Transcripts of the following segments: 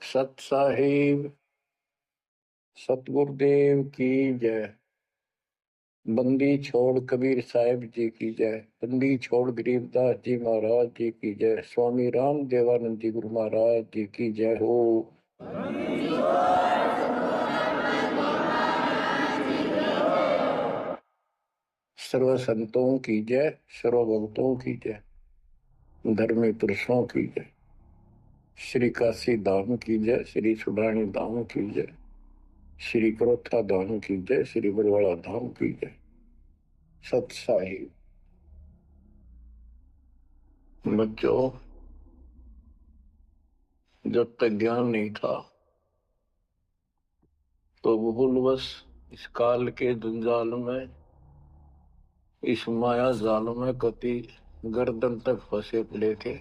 सत साहिब सतगुरुदेव की जय। बंदी छोड़ कबीर साहिब जी की जय। बंदी छोड़ गरीबदास जी महाराज जी की जय। स्वामी राम देवानंद जी गुरु महाराज जी की जय हो। सर्व संतों की जय, सर्व भक्तों की जय, धर्मी पुरुषों की जय। श्री काशी धाम की जय, श्री सुडानी धाम की जय, श्री करोथा धाम की जय, श्री बरवाड़ा धाम की जय। सत साहिब बच्चों, जब तक ज्ञान नहीं था तो भूलवश इस काल के जंजाल में, इस माया जाल में कति गर्दन तक फंसे पड़े थे।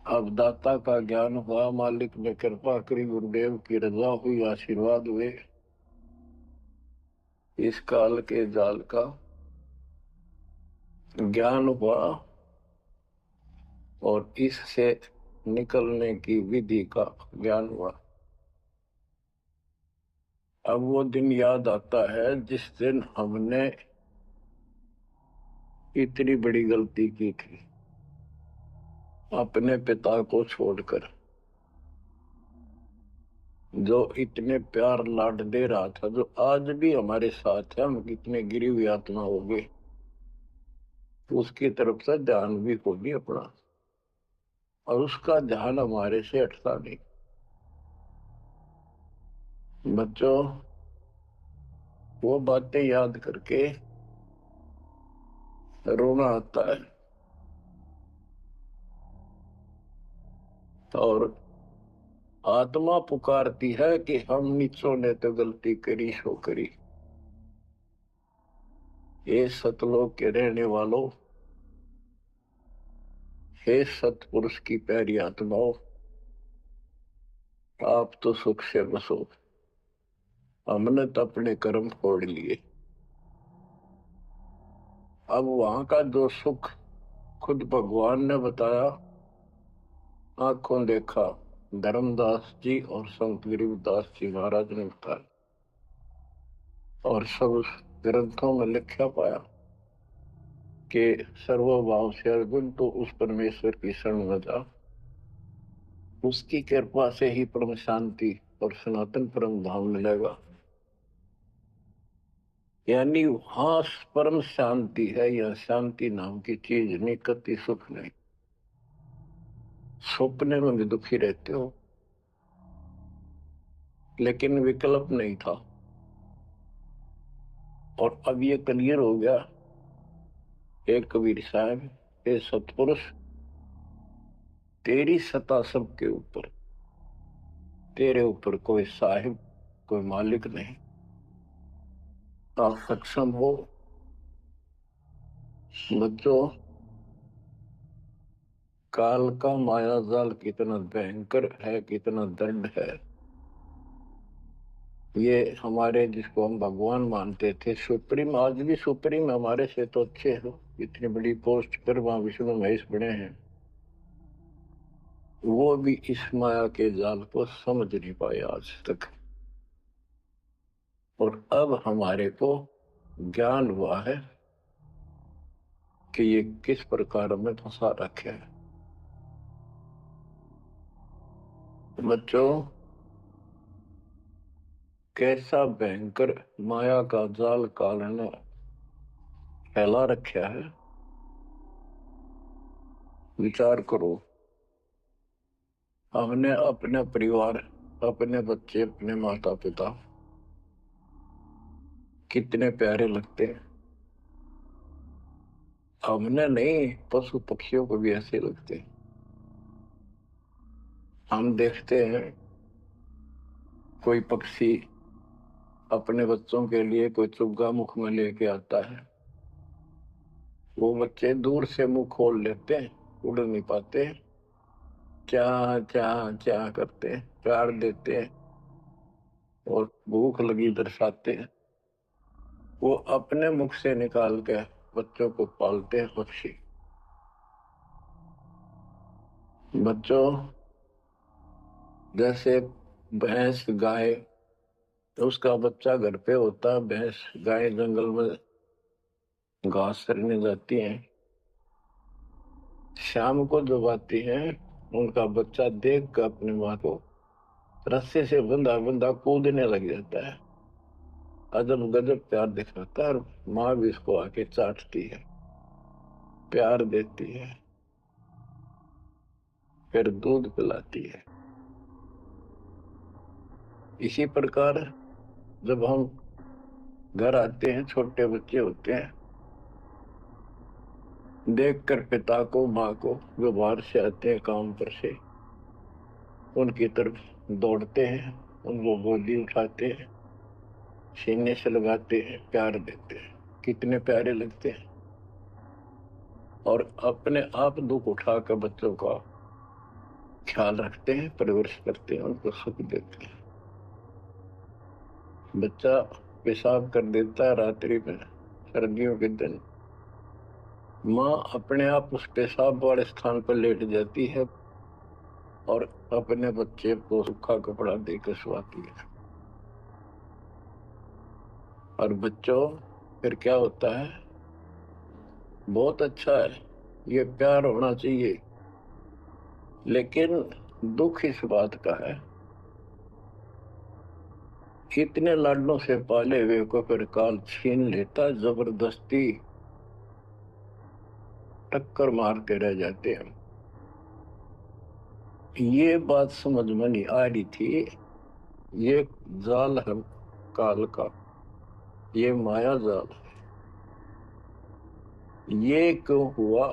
अब दाता का ज्ञान हुआ, मालिक ने कृपा करी, गुरुदेव की रजा हुई, आशीर्वाद हुए। इस काल के जाल का ज्ञान हुआ और इससे निकलने की विधि का ज्ञान हुआ। अब वो दिन याद आता है जिस दिन हमने इतनी बड़ी गलती की थी, अपने पिता को छोड़कर, जो इतने प्यार लाड दे रहा था, जो आज भी हमारे साथ है। हम कितने गिरी हुई आत्मा हो गए, उसकी तरफ से ध्यान भी होगी अपना, और उसका ध्यान हमारे से हटता नहीं। बच्चों, वो बातें याद करके रोना आता है। और आत्मा पुकारती है कि हम नीचों ने तो गलती करी सो करी। ये सतलोक के रहने वालों, हे सतपुरुष की प्यारी आत्माओं, आप तो सुख से बसो। हमने तो अपने कर्म फोड़ लिए। अब वहां का जो सुख खुद भगवान ने बताया, आंखों देखा, धर्मदास जी और संत गरीबदास जी महाराज ने बताया, और सब ग्रंथों में लिखा पाया कि सर्वभाव से अर्जुन तो उस परमेश्वर की शरण में जा, उसकी कृपा से ही परम शांति और सनातन परम धाम मिलेगा। यानी वहां परम शांति है, या शांति नाम की चीज नहीं, कति सुख नहीं। सपने में भी दुखी रहते हो, लेकिन विकल्प नहीं था। और अब ये क्लियर हो गया। एक कबीर साहब, हे सतपुरुष, तेरी सत्ता सबके ऊपर, तेरे ऊपर कोई साहिब, कोई मालिक नहीं। आप सक्षम हो। बच्चों, काल का माया जाल कितना भयंकर है, कितना दंड है। ये हमारे, जिसको हम भगवान मानते थे, सुप्रीम, आज भी सुप्रीम हमारे से तो अच्छे हो, इतनी बड़ी पोस्ट पर वहां विष्णु महेश बने हैं, वो भी इस माया के जाल को समझ नहीं पाए आज तक। और अब हमारे को ज्ञान हुआ है कि ये किस प्रकार में फंसा रखे है। बच्चों, कैसा भयंकर माया का जाल काल ने फैला रखा है, विचार करो। हमने अपने परिवार, अपने बच्चे, अपने माता पिता कितने प्यारे लगते हैं। हमने नहीं, पशु पक्षियों को भी ऐसे लगते हैं। हम देखते हैं कोई पक्षी अपने बच्चों के लिए कोई चुग्गा मुख में लेके आता है, वो बच्चे दूर से मुंह खोल लेते हैं, उड़ नहीं पाते, क्या क्या क्या करते हैं, प्यार देते हैं और भूख लगी दर्शाते हैं। वो अपने मुख से निकाल के बच्चों को पालते हैं पक्षी। बच्चों, जैसे भैंस गाय, तो उसका बच्चा घर पे होता है, भैंस गाय जंगल में घास चरने जाती हैं, शाम को जब आती हैं उनका बच्चा देख कर अपनी माँ को रस्से से बंधा बंधा कूदने लग जाता है। अजब गजब प्यार दिखाता है और माँ भी इसको आके चाटती है, प्यार देती है, फिर दूध पिलाती है। इसी प्रकार जब हम घर आते हैं, छोटे बच्चे होते हैं, देखकर पिता को माँ को जो बाहर से आते हैं काम पर से, उनकी तरफ दौड़ते हैं, उनको गोदी उठाते हैं, सीने से लगाते हैं, प्यार देते हैं, कितने प्यारे लगते हैं। और अपने आप दुख उठाकर बच्चों का ख्याल रखते हैं, परवरिश करते हैं, उनको सुख देते हैं। बच्चा पेशाब कर देता है रात्रि में, सर्दियों के दिन, माँ अपने आप उस पेशाब वाले स्थान पर लेट जाती है और अपने बच्चे को सूखा कपड़ा देकर सुलाती है। और बच्चों फिर क्या होता है, बहुत अच्छा है, ये प्यार होना चाहिए। लेकिन दुख इस बात का है, इतने लाडों से पाले हुए को फिर काल छीन लेता, जबरदस्ती टक्कर मारते रह जाते हैं। ये बात समझ में नहीं आ रही थी, ये जाल है काल का, ये माया जाल है। ये क्यों हुआ?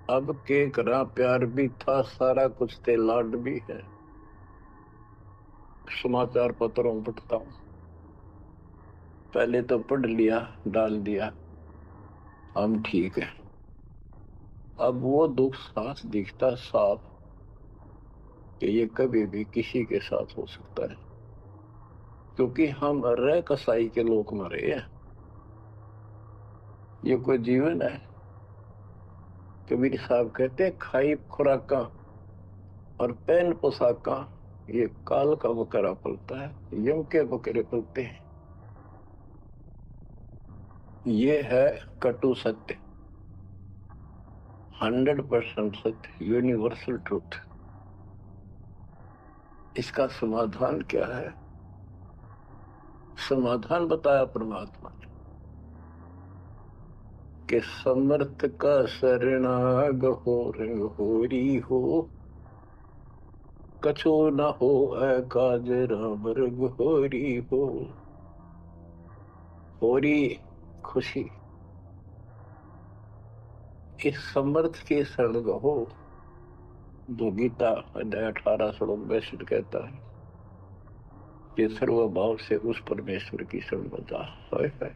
अब के करा, प्यार भी था, सारा कुछ थे, लाड भी है। समाचार पत्रों पढ़ता हूं, पहले तो पढ़ लिया, डाल दिया, हम ठीक है। अब वो दुख साफ दिखता साफ कि ये कभी भी किसी के साथ हो सकता है, क्योंकि हम रह कसाई के लोग मरे हैं। ये कोई जीवन है? कबीर साहब कहते हैं, खाई खुराका और पहन पोशाका ये काल का बकरा पलता है, यम के बकरे पलते हैं। ये है कटु सत्य, 100% सत्य, यूनिवर्सल ट्रूथ। इसका समाधान क्या है? समाधान बताया परमात्मा ने कि समर्थ का शरणाग हो रंग होरी हो, कछो न हो काज राम रंग होरी हो। होरी खुशी, इस समर्थ के शरण हो, जो गीता अध्याय 18 श्लोक 62 कहता है कि सर्वभाव से उस परमेश्वर की शरण बता है।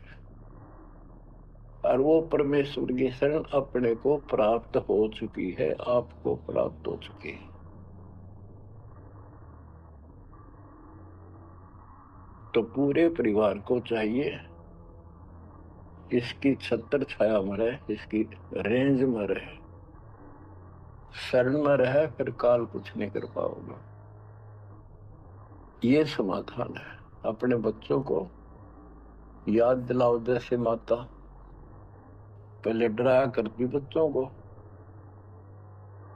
और वो परमेश्वर की शरण अपने को प्राप्त हो चुकी है, आपको प्राप्त हो चुकी है। तो पूरे परिवार को चाहिए इसकी छत्र छाया में रहे, इसकी रेंज में रहे, शरण में रहे, फिर काल कुछ नहीं कर पाओगे। ये समाधान है। अपने बच्चों को याद दिलाओ, जैसे माता पहले डराया करती बच्चों को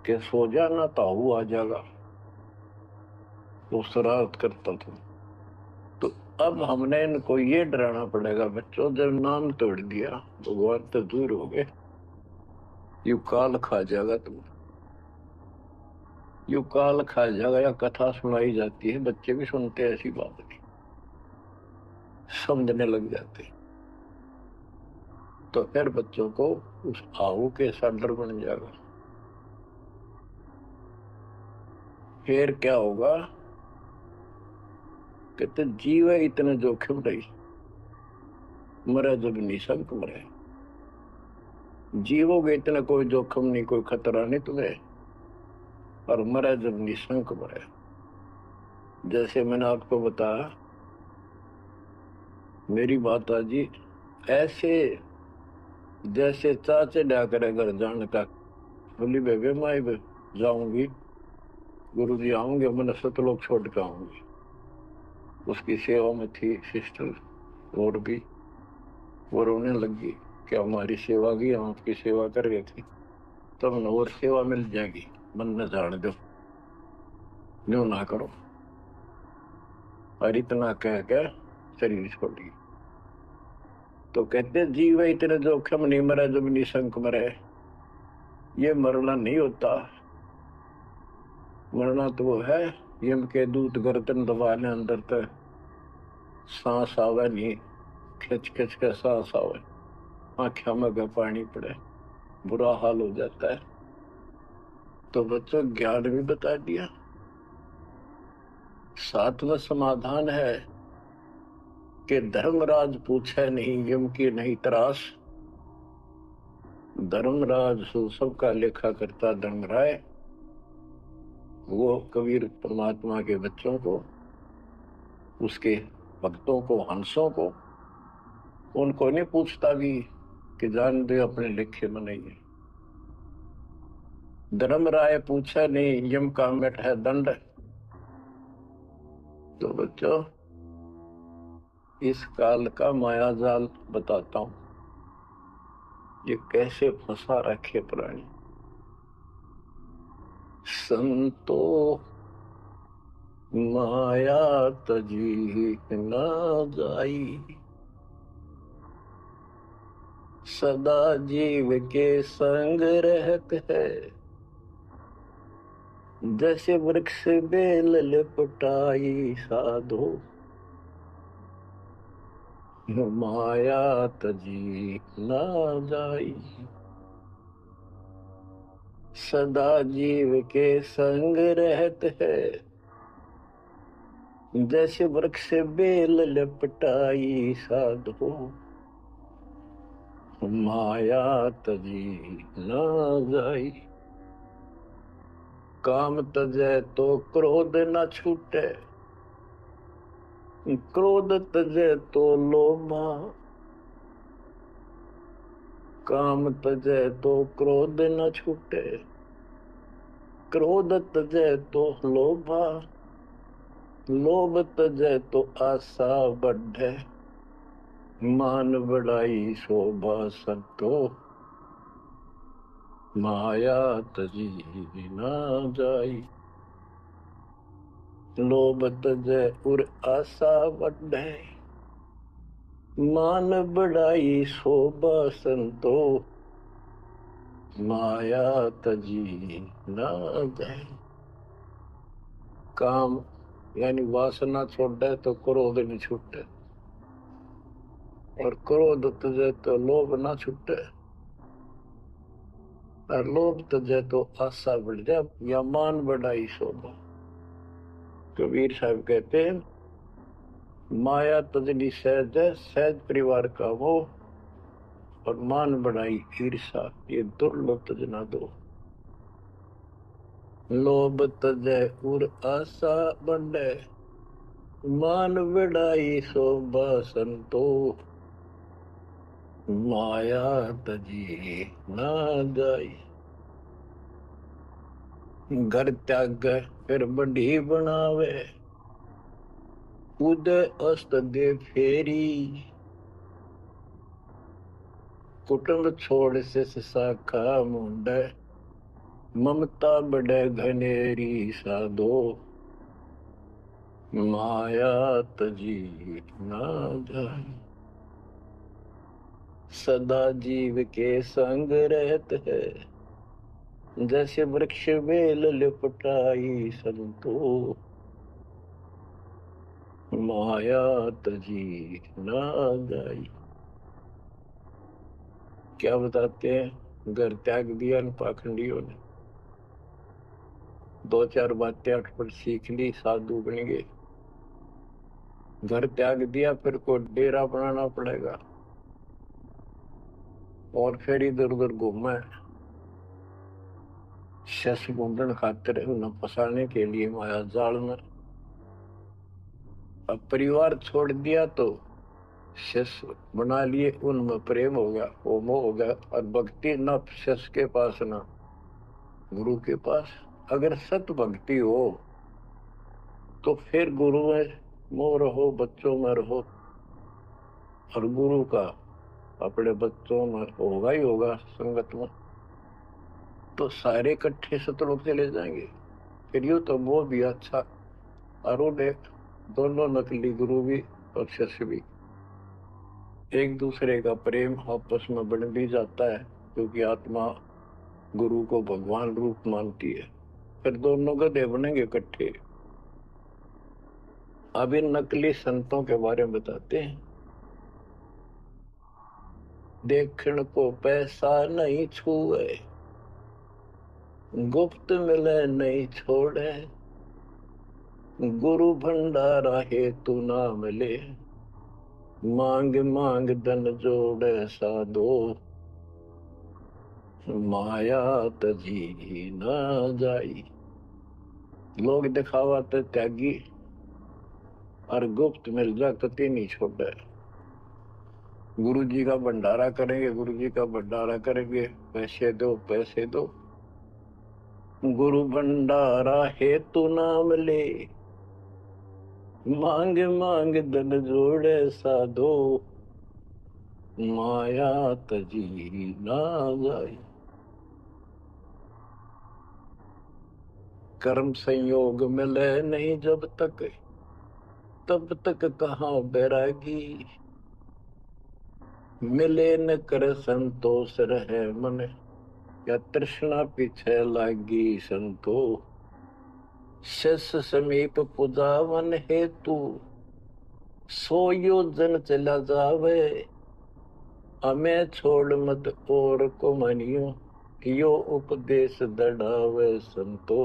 कि सो जाना, ताऊ आ जाएगा, वो शरारत करता था। तो अब हमने इनको ये डराना पड़ेगा, बच्चों जब नाम तोड़ दिया, भगवान तो दूर हो गए, यू काल खा जाएगा तुम, यू काल खा जाएगा। या कथा सुनाई जाती है, बच्चे भी सुनते हैं, ऐसी बात नहीं, समझने लग जाते। तो फिर बच्चों को उस आहू के साथ डर बन जाएगा। फिर क्या होगा? कहते जीव है इतने जोखिम रही, मरे जब निशंक मरे। जीवोगे इतना कोई जोखिम नहीं, कोई खतरा नहीं तुम्हें, और मरे जब निशंक मरे। जैसे मैंने आपको बताया, मेरी माता जी ऐसे जैसे चाचे डा करे घर जाने का, बोली बेबे मैं जाऊंगी, गुरु जी आऊंगे, मैंने सतलोक छोड़ के आऊंगी। उसकी सेवा में थी सिस्टर और भी, वो रोने लगी कि हमारी सेवा की, हम आपकी सेवा कर रहे थे, तब न और सेवा मिल जाएगी, मन न जाने दो, न्यू ना करो। और इतना कह के शरीर छोड़ दी। तो कहते जीव इतने जोखिम नहीं मरे जब निशंक मरे। ये मरना नहीं होता, मरना तो वो है यम के दूत गर्दन दबाने अंदर तक सांस आवे नहीं, खिंच खिंच के सांस आवे, आंखें में पानी पड़े, बुरा हाल हो जाता है। तो बच्चों ज्ञान भी बता दिया। सातवां समाधान है कि धर्मराज पूछे नहीं यम की नहीं त्रास। धर्मराज सबका लेखा करता धर्मराय, वो कबीर परमात्मा के बच्चों को, उसके भक्तों को, हंसों को, उनको नहीं पूछता भी कि जान दे अपने लेखे में नहीं है। धर्मराय पूछा नहीं यम का मिट है दंड। तो बच्चों इस काल का माया जाल बताता हूं, ये कैसे फंसा रखे प्राणी। संतो माया तजी न जाई, सदा जीव के संग रहत है, जैसे वृक्ष बेल लिपटाई साधो, माया तजी न जाई। सदा जीव के संग रहत है, जैसे वृक्ष बेल लिपटाई साधो, माया तजी न जाई। काम तजै तो क्रोध न छूटे, क्रोध तजै तो लोभा। काम तजै तो क्रोध न छूटे, क्रोध तजै तो लोभा। लोभ तजै तो आशा बढ़े, मान बढ़ाई शोभा संतो, माया तजी न जाई। लोभ तजै उर आशा बढ़े, मान बढ़ाई शोभा संतो, माया तजी न जाए। काम यानी वासना छोड़े तो क्रोध नहीं छूटे, और क्रोध तजे तो लोभ ना छूटे, और लोभ तजे तो आशा बढ़ जाए या मान बढ़ाई शोभा। कबीर साहब कहते हैं माया तजनी सहज, सहज परिवार का वो, और मान बढ़ाई ईर्षा, ये दुर्लभ तजना दो। लोभ तजै उर आशा बढ़े, मान बढ़ाई शोभा संतो, माया तजी न जाई। घर त्याग फिर बढ़ी बनावे, उदय अस्त दे फेरी। कुटुंब छोड़ से शाखा मुंडे, ममता बढ़े घनेरी साधो, माया तजी न जाए। सदा जीव के संग रहत है, जैसे वृक्ष बेल लिपटाई संतो, माया तजी न जाई। क्या बताते हैं, घर त्याग दिया इन पाखंडियों ने, दो चार बातें अटपट सीख ली, साधु बन गए। घर त्याग दिया, फिर को डेरा बनाना पड़ेगा, और फिर इधर उधर घूमे, शस ढूंढन खातिर उन्हें फंसाने के लिए माया जाल में। अब परिवार छोड़ दिया तो शिष्य बना लिए, उनमें प्रेम हो गया, वो मोह हो गया, और भक्ति न शिष्य के पास न गुरु के पास। अगर सत भक्ति हो तो फिर गुरु में मोह रहो, बच्चों में रहो, और गुरु का अपने बच्चों में होगा ही होगा संगत में, तो सारे इकट्ठे सतलोक चले जाएंगे। फिर यूं तो वो भी अच्छा, और उन्हें दोनों नकली गुरु भी और शिष्य भी एक दूसरे का प्रेम आपस में बढ़ भी जाता है, क्योंकि आत्मा गुरु को भगवान रूप मानती है। फिर दोनों गधे बनेंगे इकट्ठे। अब इन नकली संतों के बारे में बताते हैं। देखण को पैसा नहीं छुए, गुप्त मिले नहीं छोड़े, गुरु भंडारा हेतु ना मिले, मांग मांग धन जोड़े साधो, माया तजी ना जाई। लोग दिखावा तो त्यागी, और गुप्त मिल जा कति नहीं छोड़े। गुरु जी का भंडारा करेंगे, गुरु जी का भंडारा करेंगे, पैसे दो पैसे दो, गुरु भंडारा हेतु ना मिले, मांग मांग धन जोड़े साधो, माया तजी ना जाए। कर्म संयोग मिले नहीं जब तक, तब तक कहाँ बैरागी, मिले न कर संतोष रहे मन, या तृष्णा पीछे लागी संतो। शिष्य समीप पुजावन हेतु, सो योजन चला जावे, हमें छोड़ मत और को मनियो, यो उपदेश दड़ावे संतो,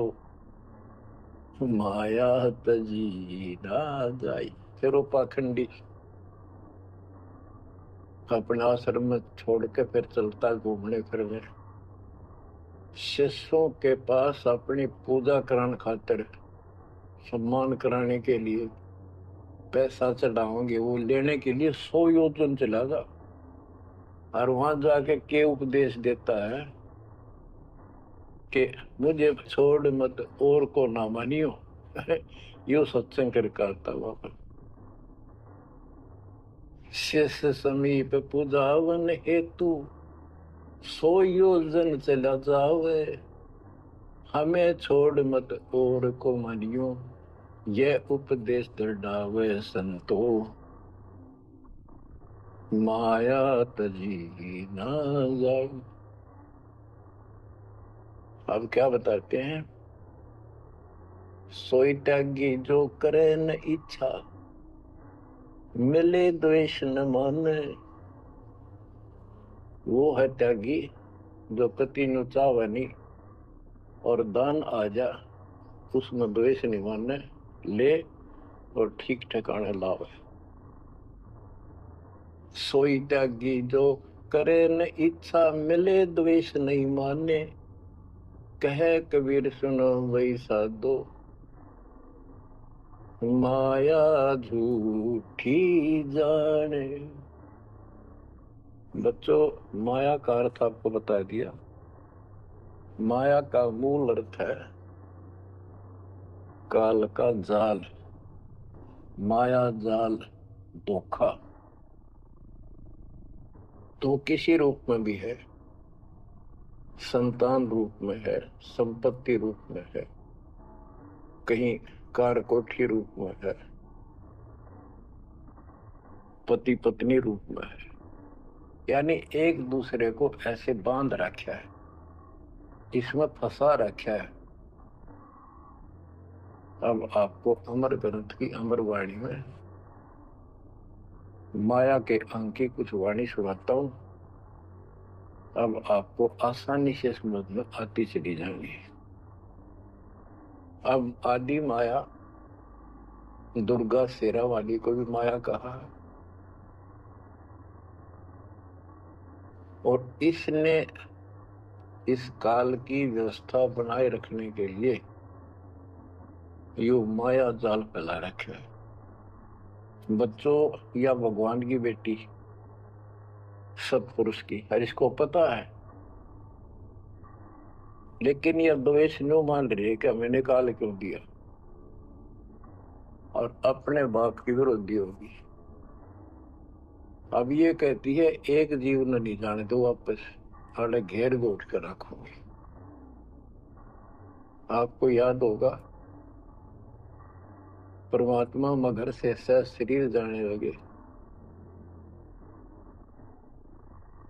माया तजी ना जाई। फिर वो पाखंडी अपना आश्रम में छोड़ के फिर चलता घूमने फिरने, शिष्यों के पास अपनी पूजा कराने खातिर, सम्मान कराने के लिए पैसा चढ़ाओगे, वो लेने के लिए 100 योजन चला जा, और वहां जाके के उपदेश देता है कि मुझे छोड़ मत और को ना मानियो। यो सत्संग कर करता वहां। शिष्य समीप पूजावन हेतु, 100 योजन चला जावे, हमें छोड़ मत और को मानियो, ये उपदेश दृढ़ावे संतो, माया तजी ना जाए। अब क्या बताते हैं? सोई त्यागी जो करे न इच्छा, मिले द्वेष न माने। वो है त्यागी जो कति नु चावे नहीं, और दान आ जा उसमें द्वेष नहीं माने, ले और ठीक ठिकाने लावे। सोई त्यागी जो करे न इच्छा, मिले द्वेष नहीं माने, कहे कबीर सुनो वही साधो, माया झूठी जाने। बच्चों, माया का अर्थ आपको बता दिया। माया का मूल अर्थ है काल का जाल, माया जाल, धोखा। तो किसी रूप में भी है, संतान रूप में है, संपत्ति रूप में है, कहीं कार कोठी रूप में है, पति पत्नी रूप में है, यानी एक दूसरे को ऐसे बांध रखा है, इसमें फंसा रखा है। अब आपको अमर ग्रंथ की अमर वाणी में माया के अंक की कुछ वाणी सुनाता हूं। अब आपको आसानी से समझ में आती चली जाएंगी। अब आदि माया, दुर्गा शेरा वाली को भी माया कहा है, और इसने इस काल की व्यवस्था बनाए रखने के लिए यो माया जाल फैला रखा है। बच्चों, या भगवान की बेटी सत्पुरुष की, और इसको पता है लेकिन ये द्वेष न्यू मान रही है कि हमें निकाल क्यों दिया, और अपने बाप की विरोधी होगी। अब ये कहती है एक जीव न नहीं जाने दो, वापस अरे घेर गोट कर रखोगे। आपको याद होगा परमात्मा मगर से सह शरीर जाने लगे,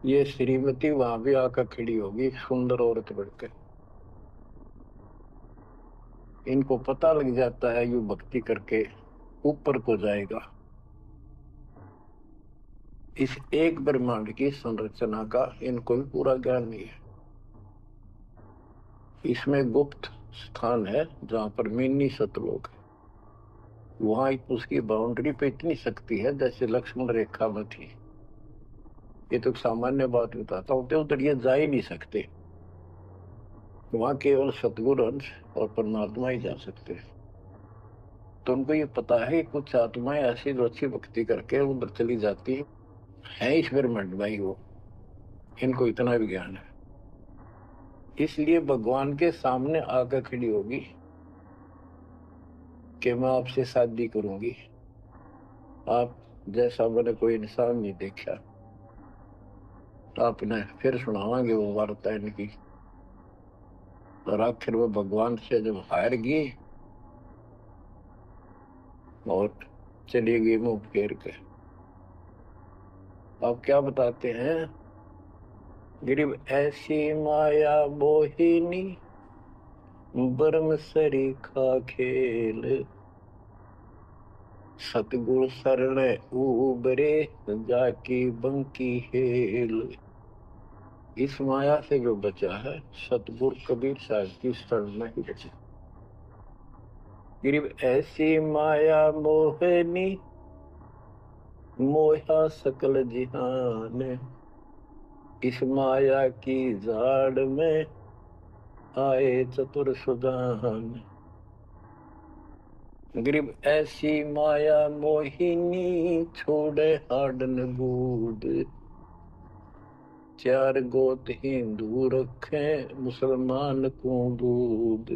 ये श्रीमती वहां भी आकर खड़ी होगी सुंदर औरत बढ़कर। इनको पता लग जाता है यू भक्ति करके ऊपर को जाएगा। इस एक ब्रह्मांड की संरचना का इनको भी पूरा ज्ञान नहीं है। इसमें गुप्त स्थान है जहां पर मिनी सतलोक है, वहां उसकी बाउंड्री पे इतनी शक्ति है जैसे लक्ष्मण रेखा में थी। ये तो सामान्य बात बताता हूँ, तो उधर ये जा ही नहीं सकते, वहां केवल सतगुरु अंश और परमात्मा ही जा सकते हैं। तो उनको ये पता है कि कुछ आत्माएं ऐसी जो अच्छी भक्ति करके उधर चली जाती है इस ब्रह्मांड में ही वो, इनको इतना भी ज्ञान है। इसलिए भगवान के सामने आकर खड़ी होगी कि मैं आपसे शादी करूंगी, आप जैसा मैंने कोई इंसान नहीं देखा। तो आपने फिर सुनावांगे वो वार्ता इनकी। और आखिर में भगवान से जब हार गई और चली गई मुंह फेर के, अब क्या बताते हैं, गरीब ऐसी माया मोहिनी ब्रह्म सरीखा खेल, सतगुरु शरण उबरे जाकी बंकी हेल। इस माया से जो बचा है सतगुरु कबीर साहब की शरण में ही बचा। गरीब ऐसी माया मोहनी मोहा सकल जिहान, इस माया की जाड़ में आए चतुर सुजान। गरीब ऐसी माया मोहिनी छोड़े हाडन बूद, चार गोत हिंदू रखे मुसलमान को दूध।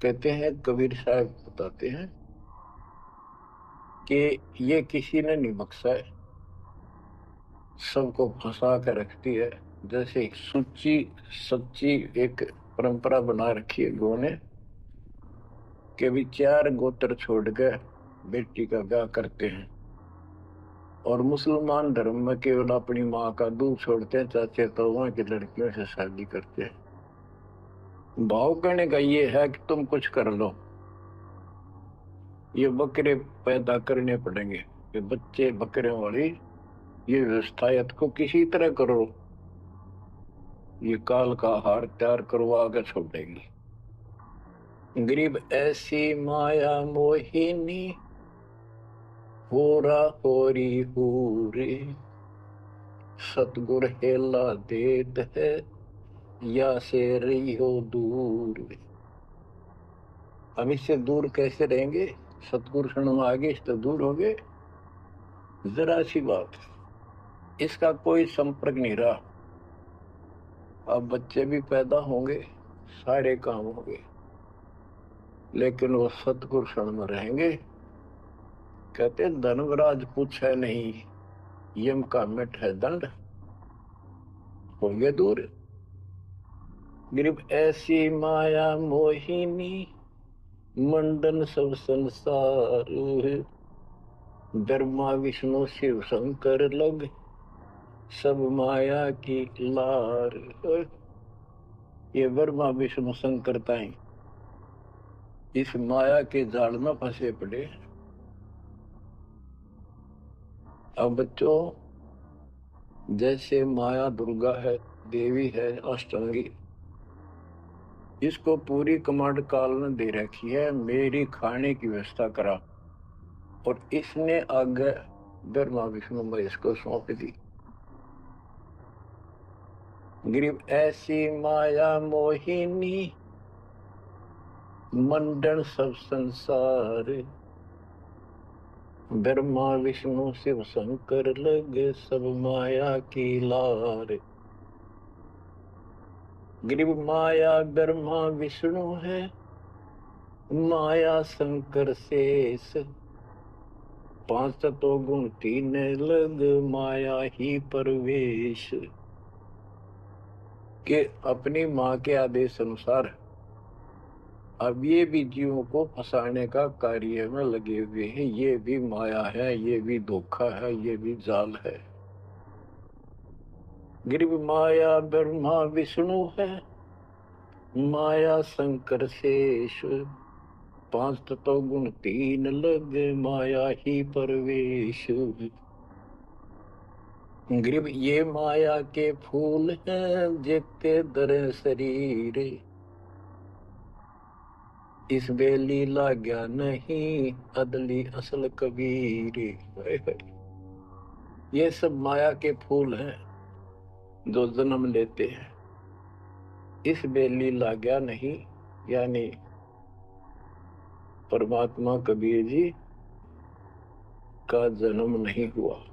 कहते हैं कबीर साहब बताते हैं कि ये किसी ने नहीं बख्शा है, सबको फंसा कर रखती है। जैसे सच्ची सच्ची एक परंपरा बना रखी है लोगों ने कि भी चार गोत्र छोड़ के बेटी का ब्याह करते हैं, और मुसलमान धर्म में केवल अपनी माँ का दूध छोड़ते हैं, चाचे तो वहां की लड़कियों से शादी करते हैं। भाव कहने का ये है कि तुम कुछ कर लो, ये बकरे पैदा करने पड़ेंगे, ये बच्चे बकरे वाली ये व्यवस्थायत को किसी तरह करो, ये काल का हार तैयार करवा के छोड़ेंगे। गरीब ऐसी माया मोहिनी होरा होरी हूरे, सतगुर हेला देत है या से रही हो दूर। हम इससे दूर कैसे रहेंगे, सतगुरु शरण में आगे इससे दूर हो गए, जरा सी बात, इसका कोई संपर्क नहीं रहा। अब बच्चे भी पैदा होंगे, सारे काम होंगे, लेकिन वो सतगुरु शरण में रहेंगे। कहते धर्मराज पूछे नहीं, यम का मिट है दंड, होंगे दूर। गरीब ऐसी माया मोहिनी मंडन सब संसार, ब्रह्मा विष्णु शिव शंकर लग सब माया की लार। ये ब्रह्मा विष्णु शंकर ताई इस माया के जाल में फंसे पड़े। अब बच्चों, जैसे माया दुर्गा है, देवी है, अष्टांगी, इसको पूरी कमांड काल ने दे रखी है, मेरी खाने की व्यवस्था करा, और इसने आगे ब्रह्मा विष्णु महेश को सौंप दी। गरीब ऐसी माया मोहिनी मंडन सब संसार, ब्रह्मा विष्णु शिव शंकर लगे सब माया की लार। गिरिव माया ब्रह्मा विष्णु है, माया शंकर शेष। पांच तत्व गुण तीन लग, माया ही परवेश। के अपनी माँ के आदेश अनुसार अब ये भी जीवों को फंसाने का कार्य में लगे हुए हैं। ये भी माया है, ये भी धोखा है, ये भी जाल है। गिरिव माया ब्रह्मा विष्णु है, माया शंकर शेष। पांच तत्व गुण तीन लग, माया ही परवेश। गिरिव ये माया के फूल हैं, जेते दर शरीर। इस बेली लाग्या नहीं, अदली असल कबीर। ये सब माया के फूल हैं जो जन्म लेते हैं। इस बेली लाग्या नहीं, यानी परमात्मा कबीर जी का जन्म नहीं हुआ।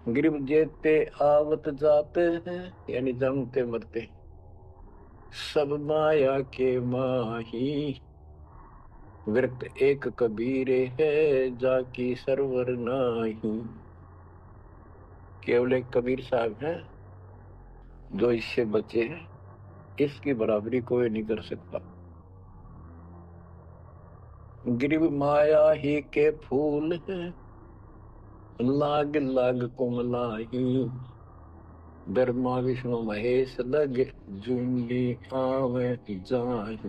गिरिव जेते आवत जाते हैं, यानी जन्मते मरते, सब माया के माही। वृत एक कबीरे है, जाकी सरवर नाही। केवल एक कबीर साहब हैं जो इससे बचे हैं, इसकी बराबरी कोई नहीं कर सकता। गिरिव माया ही के फूल हैं, लाग लाग कुमलाही। ब्रह्मा विष्णु महेश लग, जूंगी आवे जाही।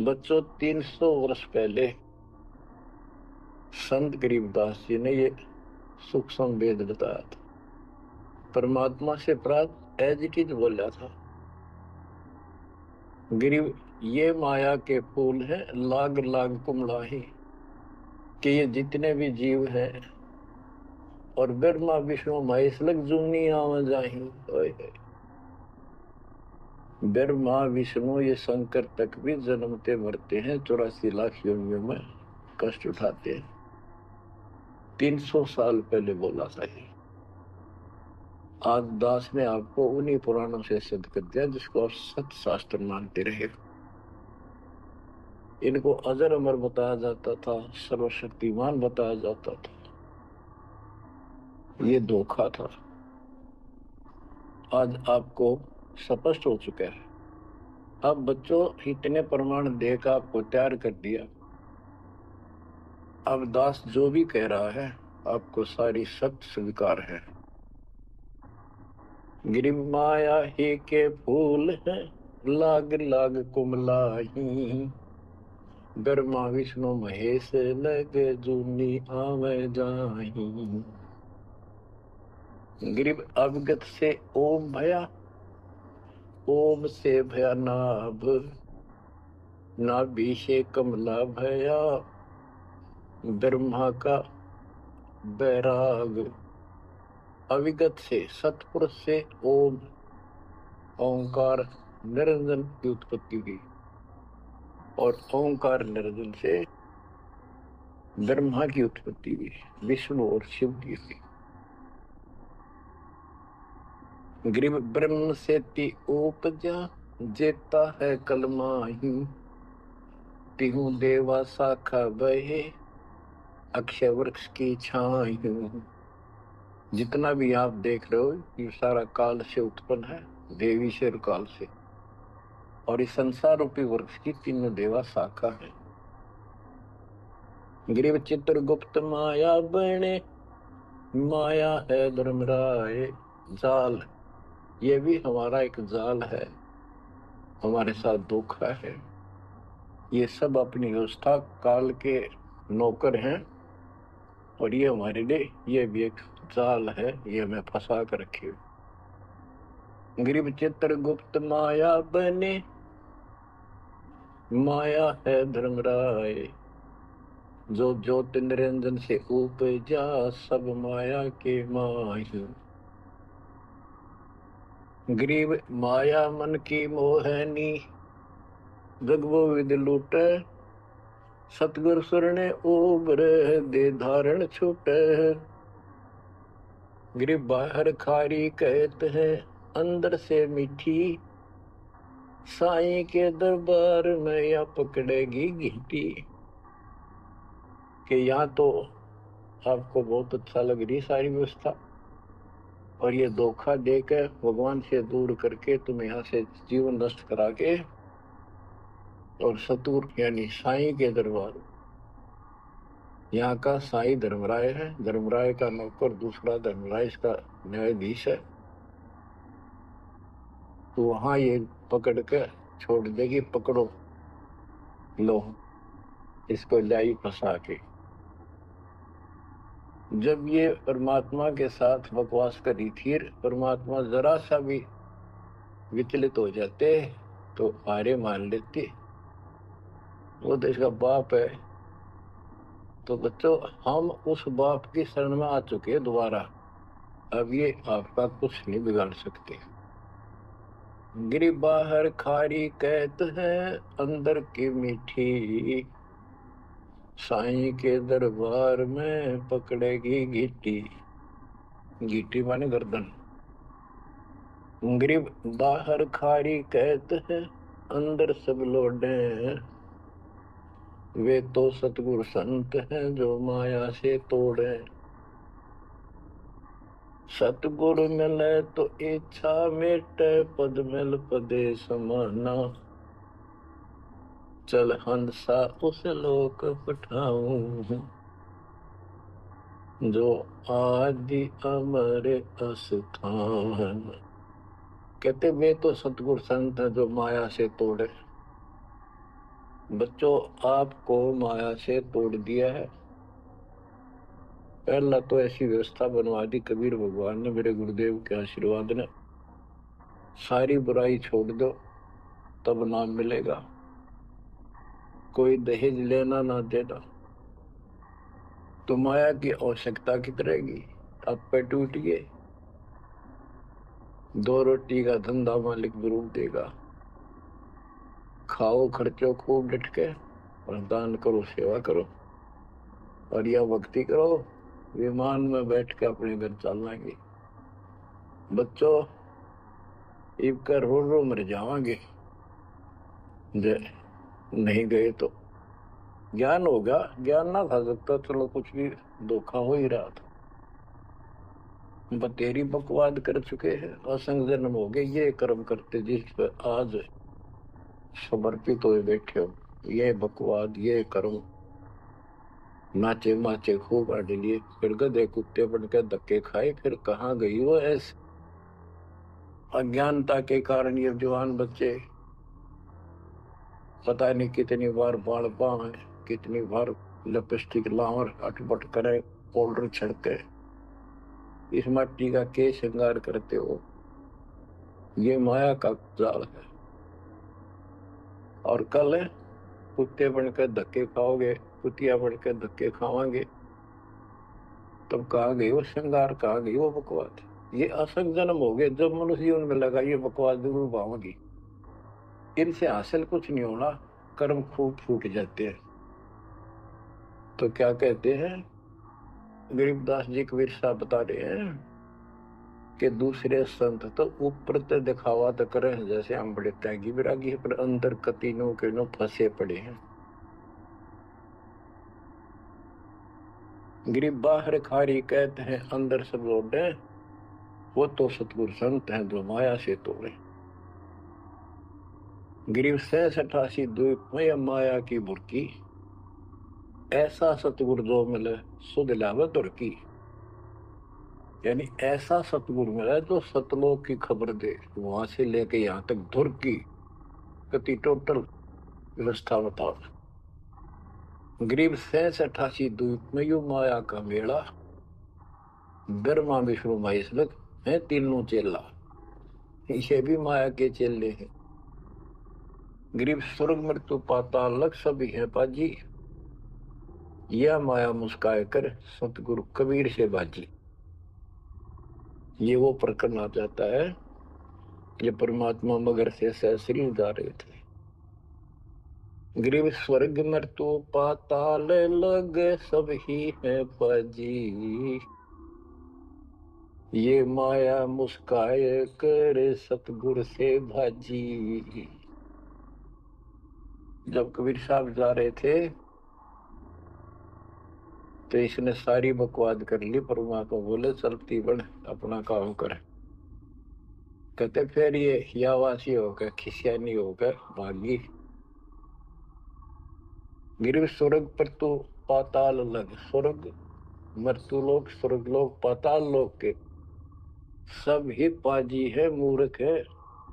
बच्चों 300 वर्ष पहले संत गरीबदास जी ने ये सूक्ष्म वेद बताया था। परमात्मा से प्राप्त एज इट इज बोला था। गिरिव ये माया के फूल हैं, लाग लाग कुमलाही। कि ये जितने भी जीव हैं और ब्रह्मा विष्णु महेश लग, जूनी आव जाही। ब्रह्मा विष्णु ये शंकर तक भी जन्मते मरते हैं, 84 लाख योनियों में कष्ट उठाते हैं। 300 साल पहले बोला था ये। आज दास ने आपको उन्हीं पुराणों से सिद्ध कर दिया जिसको आप सत्य शास्त्र मानते रहे। इनको अजर अमर बताया जाता था, सर्वशक्तिमान बताया जाता था। ये धोखा था। आज आपको स्पष्ट हो चुका है। अब बच्चों इतने प्रमाण देकर आपको तैयार कर दिया। अब दास जो भी कह रहा है आपको सारी सत्य स्वीकार है। गिरिव माया ही के फूल है, लाग लाग कुमलाही। ब्रह्मा विष्णु महेश लग, जूनी आवे जाही। गिरिव अवगत से ओम भया, ओम से भया नाभ। नाभि से कमला भया, ब्रह्मा का बैराग। अविगत से सतपुरुष से ओम, ओंकार निरंजन की उत्पत्ति हुई। और ओंकार निरंजन से ब्रह्मा की उत्पत्ति हुई, विष्णु और शिव की हुई। गिरिव ब्रह्म से ति उपजा, जेता है कलमाही। तिहु देवा शाखा बहे, अक्षय वृक्ष की छाई। जितना भी आप देख रहे हो ये सारा काल से उत्पन्न है, देवी से और काल से। और इस संसार रूपी वृक्ष की तीनों देवा शाखा है। गिरिव चित्रगुप्त माया बने, माया है धर्मराय। जाल, ये भी हमारा एक जाल है, हमारे साथ धोखा है। ये सब अपनी व्यवस्था काल के नौकर हैं और ये हमारे लिए ये भी एक जाल है, ये हमें फंसा कर रखे। गिरिव चित्रगुप्त माया बने, माया है धर्मराय। जो ज्योत निरंजन से उपजा, सब माया के माही। गिरिव माया मन की मोहनी, जगवो विद लूटे। सतगुर सुरने उबर, दे धारण छूटे। गिरी बाहर खारी कहते हैं अंदर से मीठी, साईं के दरबार में या पकड़ेगी घीटी। कि यहाँ तो आपको बहुत अच्छा लग रही सारी व्यवस्था, और ये धोखा देकर भगवान से दूर करके तुम यहाँ से जीवन नष्ट करा के और सतुर यानी साईं के दरबार, यहाँ का साईं धर्मराय है, धर्मराय का नौकर दूसरा धर्मराय इसका न्यायाधीश है, तो वहां ये पकड़ के छोड़ देगी। पकड़ो, लो इसको लाई फंसा के। जब ये परमात्मा के साथ बकवास करी थी, परमात्मा जरा सा भी विचलित हो जाते तो हारे मान लेते। वो तो इसका बाप है। तो बच्चों, हम उस बाप की शरण में आ चुके हैं दोबारा। अब ये आपका कुछ नहीं बिगाड़ सकते। गिरी बाहर खारी कहते हैं अंदर की मीठी, साईं के दरबार में पकड़ेगी घीटी। घीटी माने गर्दन। गिरी बाहर खारी कहते हैं अंदर सब लोडे, वे तो सतगुरु संत हैं जो माया से तोड़े। सतगुरु मिले तो इच्छा मेटे, पद मिल पदे समाना। चल हंसा उस लोक पठाऊं, जो आदि अमर अस्थान। कहते वे तो सतगुरु संत है जो माया से तोड़े। बच्चों, आपको माया से तोड़ दिया है। पहला तो ऐसी व्यवस्था बनवा दी कबीर भगवान ने, मेरे गुरुदेव के आशीर्वाद ने। सारी बुराई छोड़ दो तब नाम मिलेगा। कोई दहेज लेना ना देना, तो माया की आवश्यकता कित रहेगी। अब पे टूटिए, 2 रोटी का धंधा मालिक जरूर देगा। खाओ खर्चो खूब डट के, और दान करो, सेवा करो, और यह भक्ति करो, विमान में बैठ के अपने घर चल जाएंगे। बच्चों, इब कर रो रो मर जावांगे, नहीं गए तो ज्ञान होगा। ज्ञान ना था सकता, चलो कुछ भी धोखा हो ही रहा था। बतेरी बकवाद कर चुके हैं, असंग जन्म हो गए ये कर्म करते जिस पर आज समर्पित हुए बैठे हो। ये बकवाद, ये कर्म, नाचे माचे खूब आड़ लिए, फिर गधे कुत्ते बन के धक्के खाए। फिर कहाँ गई वो ऐसे अज्ञानता के कारण ये जवान बच्चे पता नहीं कितनी बार बाल पाए, कितनी बार लिपस्टिक लावर अटपट करे, पाउडर छिड़के, इस मट्टी का के श्रृंगार करते हो। ये माया का जाल है। और कल कुत्ते बनकर धक्के खाओगे, कुतिया बनकर धक्के खावांगे, तब कहा गई वो श्रृंगार, कहा गई वो बकवाद। ये असंग जन्म हो गए। जब मनुष्य जीवन में लगा ये बकवाद जरूर पाओगी, इनसे हासिल कुछ नहीं होना, कर्म खूब फूट जाते हैं। तो क्या कहते हैं गरीबदास जी कबीर साहब बता रहे हैं कि दूसरे संत तो ऊपर तो दिखावा तो करे जैसे हम बड़े त्यागी विरागी, पर अंदर कतीनों के नो फंसे पड़े हैं। गरीब बाहर खारी कहते हैं अंदर सब लौटे, वो तो सतगुरु संत हैं जो माया से तोड़े। गिरिव 86 द्वीप में माया की बुरकी, ऐसा सतगुरु जो मिले सुध लावे दुर्की। यानी ऐसा सतगुरु मिला जो सतलोक की खबर दे, वहां से लेके यहाँ तक धुर की कति टोटल व्यवस्था बताओ। गरीब 86 द्वीप में यू माया का मेला, ब्रह्मा विष्णु महेश लग है तीनों चेला, ये भी माया के चेले हैं। गरीब स्वर्ग मृत्यु पाताल लग सभी है पाजी, यह माया मुस्काए कर सतगुरु कबीर से बाजी। ये वो प्रकरण आ जाता है, ये परमात्मा मगर से सहसरी जा रहे थे। गरीब स्वर्ग मृत्यु पाताल लग सब ही है पाजी, ये माया मुस्काए कर सतगुर से भाजी। जब कबीर साहब जा रहे थे तो इसने सारी बकवाद कर ली। परमात्मा को बोले चलती बन अपना काम कर। कहते फिर ये हियावासी होकर खिसियानी होकर भागी। गिर स्वर्ग पर तो पाताल अलग। स्वर्ग मृत्युलोक स्वर्गलोक पाताल लोक के सब ही पाजी है मूर्ख है।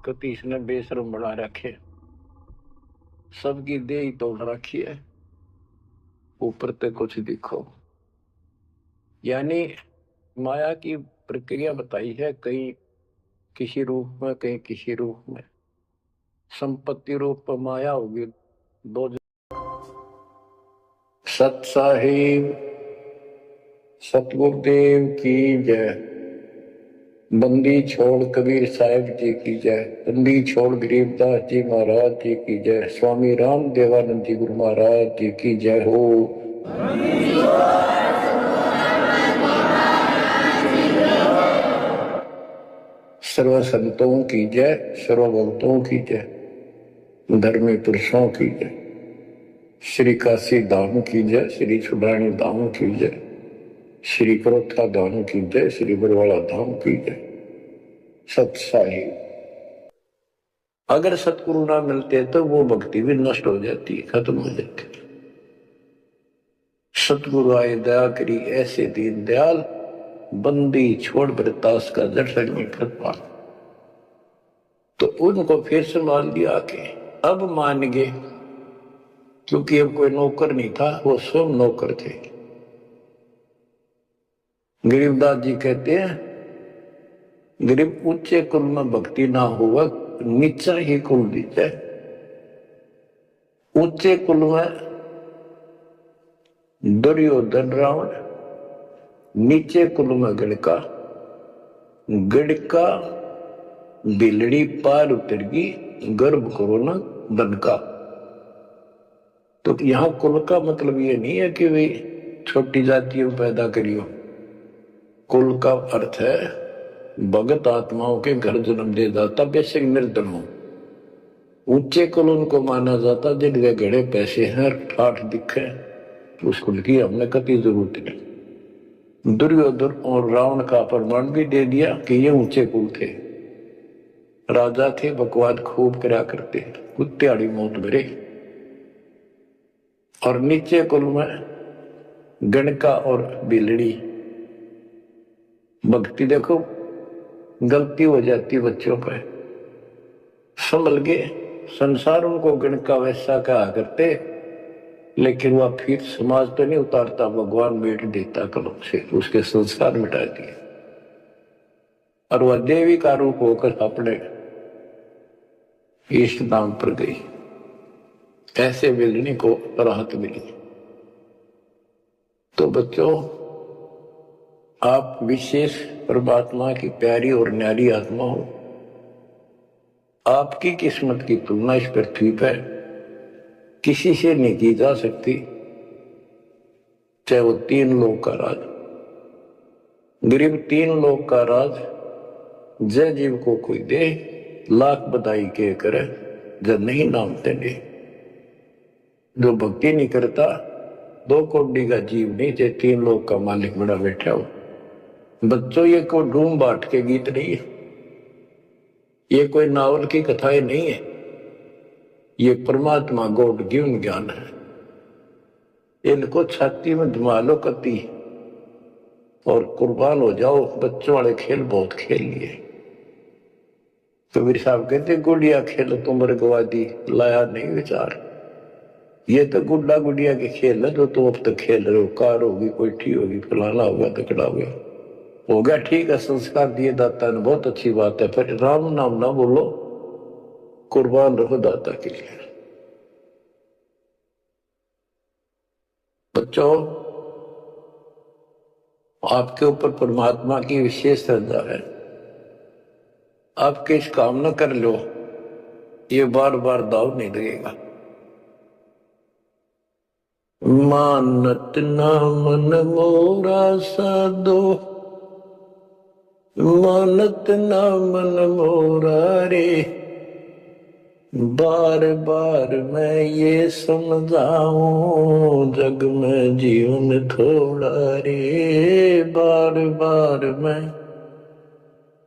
कति इसने बेशरम बना रखे। सबकी दे ही तोड़ रखी है। ऊपर तक कुछ दिखो। यानी माया की प्रक्रिया बताई है। कहीं किसी रूप में कहीं किसी रूप में। संपत्ति रूप में माया होगी। दो सत साहिब सतगुरुदेव की जय। बंदी छोड़ कबीर साहिब जी की जय। बंदी छोड़ गरीबदास जी महाराज जी की जय। स्वामी राम देवानंद जी गुरु महाराज जी की जय हो। सर्व संतों की जय। सर्व भक्तों की जय। धर्मी पुरुषों की जय। श्री काशी धाम की जय। श्री छुड़ानी धाम की जय। श्री करोथा धाम की जय। श्री बरवाड़ा धाम की जय। सत साहिब। अगर सतगुरु ना मिलते तो वो भक्ति भी नष्ट हो जाती, खत्म हो जाती। सतगुरु आए दया करी ऐसे दीन दयाल। बंदी छोड़ बरतास का दर्शन में कृपा। तो उनको फिर संभाल दिया आके। अब मान गए क्योंकि अब कोई नौकर नहीं था, वो स्वयं नौकर थे। गरीबदास जी कहते हैं गरीब ऊंचे कुल में भक्ति ना हुआ नीचा ही कुल दीजिए। ऊंचे कुल में दुर्योधन रावण, नीचे कुल में गड़का। गड़का बिलड़ी पार उतर गई गर्भ करो न बनका। तो यहां कुल का मतलब ये नहीं है कि भाई छोटी जातियों पैदा करियो। कुल का अर्थ है भगत आत्माओं के घर जन्म दे जाता बेसिक निर्धन हो। ऊंचे कुल उनको माना जाता जिनके घड़े पैसे हैं ठाठ दिखे। उस कुल की हमने कभी जरूरत नहीं। दुर्योधन और रावण का प्रमाण भी दे दिया कि ये ऊंचे कुल थे। राजा थे बकवाद खूब करा करते कुत्तेआड़ी मौत भरे। और नीचे कुल में गणका और बिलड़ी। भक्ति देखो गलती हो जाती बच्चों पर संभल के। संसार उनको गणका वैसा कहा करते लेकिन वह फिर समाज तो नहीं उतारता। भगवान बेट देता कलम से उसके संस्कार मिटा दिए और वह देवी का रूप होकर अपने इष्ट धाम पर गई। ऐसे बिलनी को राहत मिली। तो बच्चों आप विशेष परमात्मा की प्यारी और न्यारी आत्मा हो। आपकी किस्मत की तुलना इस पृथ्वी पर किसी से नहीं की जा सकती। चाहे वो 3 लोग का राज। गरीब 3 लोग का राज जय जीव को कोई दे लाख बधाई के करे जब नहीं नाम तेने। जो भक्ति नहीं करता 2 कोड़ी का जीव नहीं चाहे 3 लोग का मालिक बड़ा बैठा हो। बच्चों ये कोई ढूंढ बाट के गीत नहीं है। ये कोई नावल की कथाएं नहीं है। ये परमात्मा गॉड गिवन ज्ञान है। इनको छाती में जमा लो कति और कुर्बान हो जाओ। बच्चों वाले खेल बहुत खेल लिए। कबीर साहब कहते गुड़िया खेल तुम गवा दी लाया नहीं विचार। ये तो गुड्डा गुड़िया के खेल है जो तुम अब तक खेल रहे हो। कार होगी कोठी होगी फलाना होगा तकड़ा हो गया ठीक है। संस्कार दिए दाता ने बहुत अच्छी बात है। फिर राम नाम ना बोलो कुर्बान रहो दाता के लिए। बच्चों आपके ऊपर परमात्मा की विशेष श्रद्धा है। आपके इस काम न कर लो ये बार बार दाव नहीं लगेगा। मानत ना मन मोरा साधो मानत ना मन मोरा रे, बार बार मैं ये समझाऊं जग में जीवन थोड़ा रे, बार बार मैं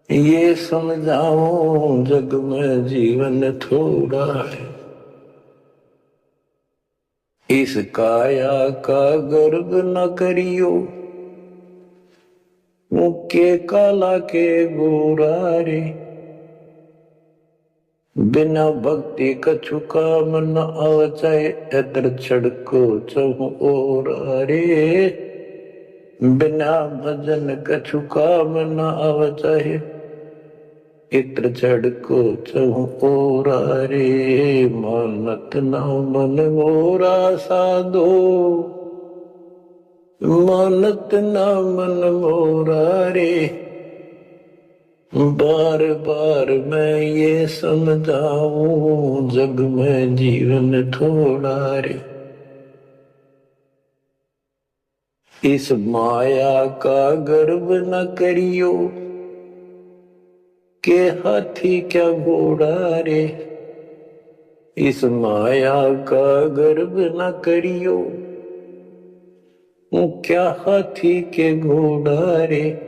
ये समझाऊं जग में जीवन थोड़ा है। इस काया का गर्व न करियो, मुक्के काला के गोरा रे, बिना भक्ति कछु काम न आवचाए, इधर छड़को चहु और रे, बिना भजन कछु काम न आवचाए, इत्र छड़को चहु और रे, मानत न मन मोरा साधो, मानत न मन मोरा रे, बार बार मैं ये समझाऊं जग में जीवन थोड़ा रे। इस माया का गर्व न करियो, के हाथी क्या घोड़ा रे, इस माया का गर्व न करियो, क्या हाथी के घोड़ा रे,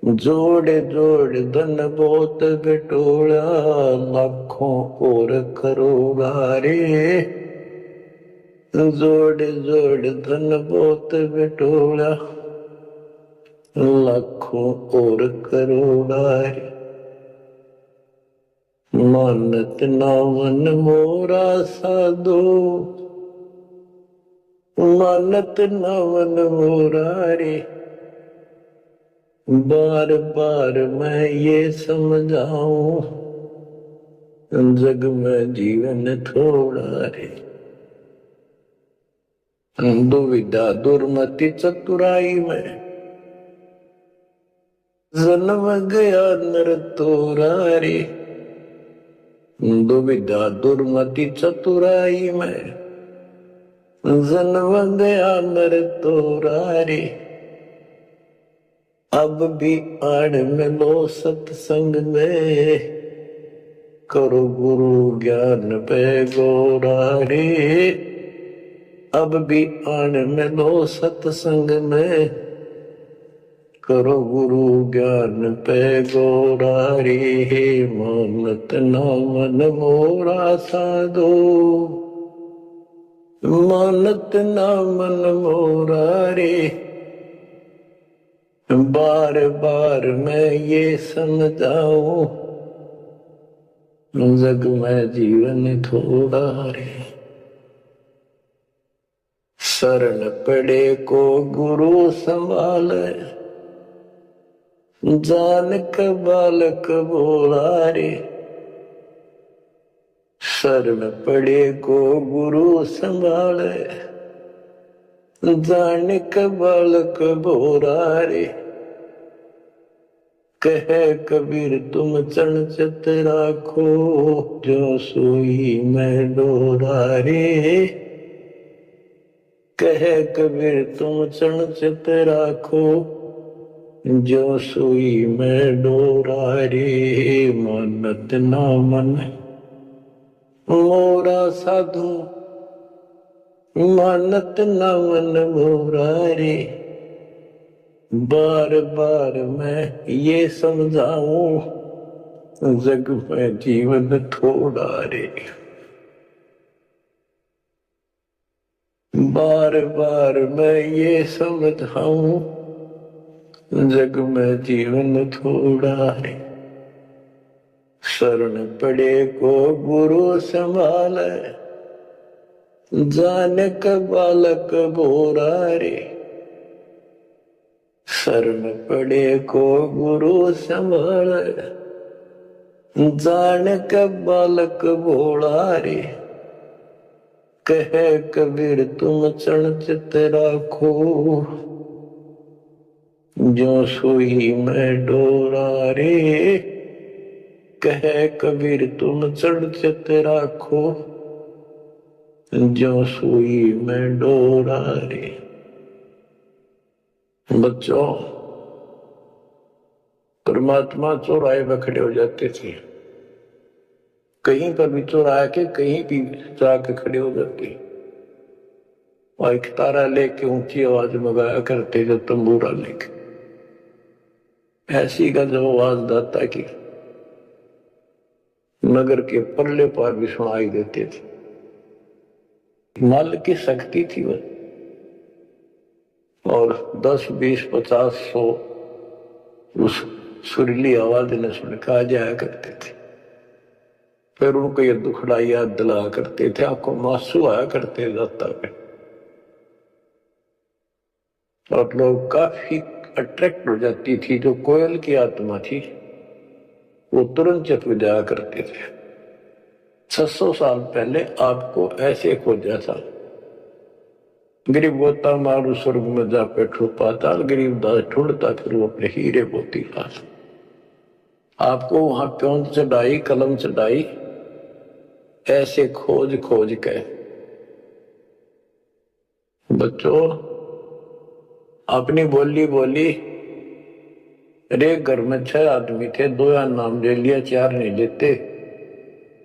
जोड़ जोड़ धन बहुत बटोला, लाखों और करोड़ा रे, जोड़ जोड़ धन बहुत बटोला, लाखों और करोड़ा रे, मानत ना मन मोरा साधो, मानत ना मन मोरा रे, बार बार मैं ये समझाऊं जग में जीवन थोड़ा रे। दुविधा दुर्मति चतुराई में जन्म गया नर तोरा रे, दुविधा दुर्मति चतुराई में जन्म गया नर तोरा रे, अब भी आड़ मिलो सत्संग में, करो गुरु ज्ञान पे गोरा रे, अब भी आड़ मिलो सत्संग में, करो गुरु ज्ञान पे गोरा रे, मानत ना मन मोरा साधो, मानत ना मन मोरा रे, बार बार मैं ये समझाऊं जग में जीवन थोड़ा रे। शरण पड़े को गुरु संभाले, जान का बालक बोला रे, शरण पड़े को गुरु संभाले, जान का बालक बोला रे, कहे कबीर तुम चरण चित राखो, जो सुई में डोरा रे, कहे कबीर तुम चरण चित राखो, जो सुई में डोरा रे, मानत ना मन मोरा साधु, मानत ना मन मोरा रे, बार बार मैं ये समझाऊं जग में जीवन थोड़ा रे, बार बार मैं ये समझाऊं जग में जीवन थोड़ा रे। शरण पड़े को गुरु संभाले, जान का बालक बोरा रे, शरण पड़े को गुरु संभाले, जान का बालक बोला रे, कहे कबीर तुम चरण चित राखो, जो सुई में डोरा रे, कहे कबीर तुम चरण चित राखो, जो सुई में डोरा रे। बच्चों, परमात्मा चौराहे पर खड़े हो जाते थे, कहीं पर भी चौराहे के कहीं भी जाके खड़े हो जाते और एक तारा लेके ऊंची आवाज में गाया करते जो तंबूरा लेके। ऐसी गजब आवाज दाता की नगर के परले पार भी सुनाई देते थे। माल की शक्ति थी वह, और 10, 20, 50, 100 उस सुरीली आवाज ने सुनका जाया करते थे। फिर उनको ये दुखड़ा याद दिलाया करते थे, आंखों में आंसू आया करते दाता के, और लोग काफी अट्रैक्ट हो जाती थी। जो कोयल की आत्मा थी वो तुरंत चत जाया करते थे। 600 साल पहले आपको ऐसे खोजा था, गरीब गोता मारू स्वर्ग में जा बैठो पाताल, गरीब दास ढूंढता फिर वो अपने हीरे मोती पास। आपको वहां प्योन चढ़ाई, कलम चढ़ाई, ऐसे खोज खोज के। बच्चों अपनी बोली बोली, एक घर में 6 आदमी थे, 2 या नाम ले लिया, 4 नहीं लेते।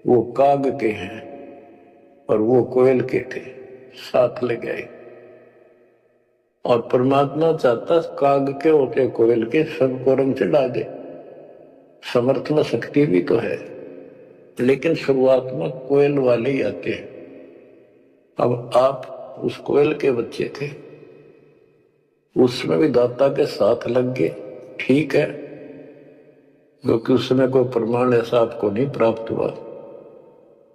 वो काग के हैं और वो कोयल के थे, साथ ले गए। और परमात्मा चाहता काग के होते कोयल के सबको रंग चढ़ा दे। समर्थ में शक्ति भी तो है, लेकिन शुरुआत में कोयल वाले ही आते हैं। अब आप उस कोयल के बच्चे थे, उसमें भी दाता के साथ लग गए, ठीक है, क्योंकि उसमें कोई प्रमाण ऐसा आपको नहीं प्राप्त हुआ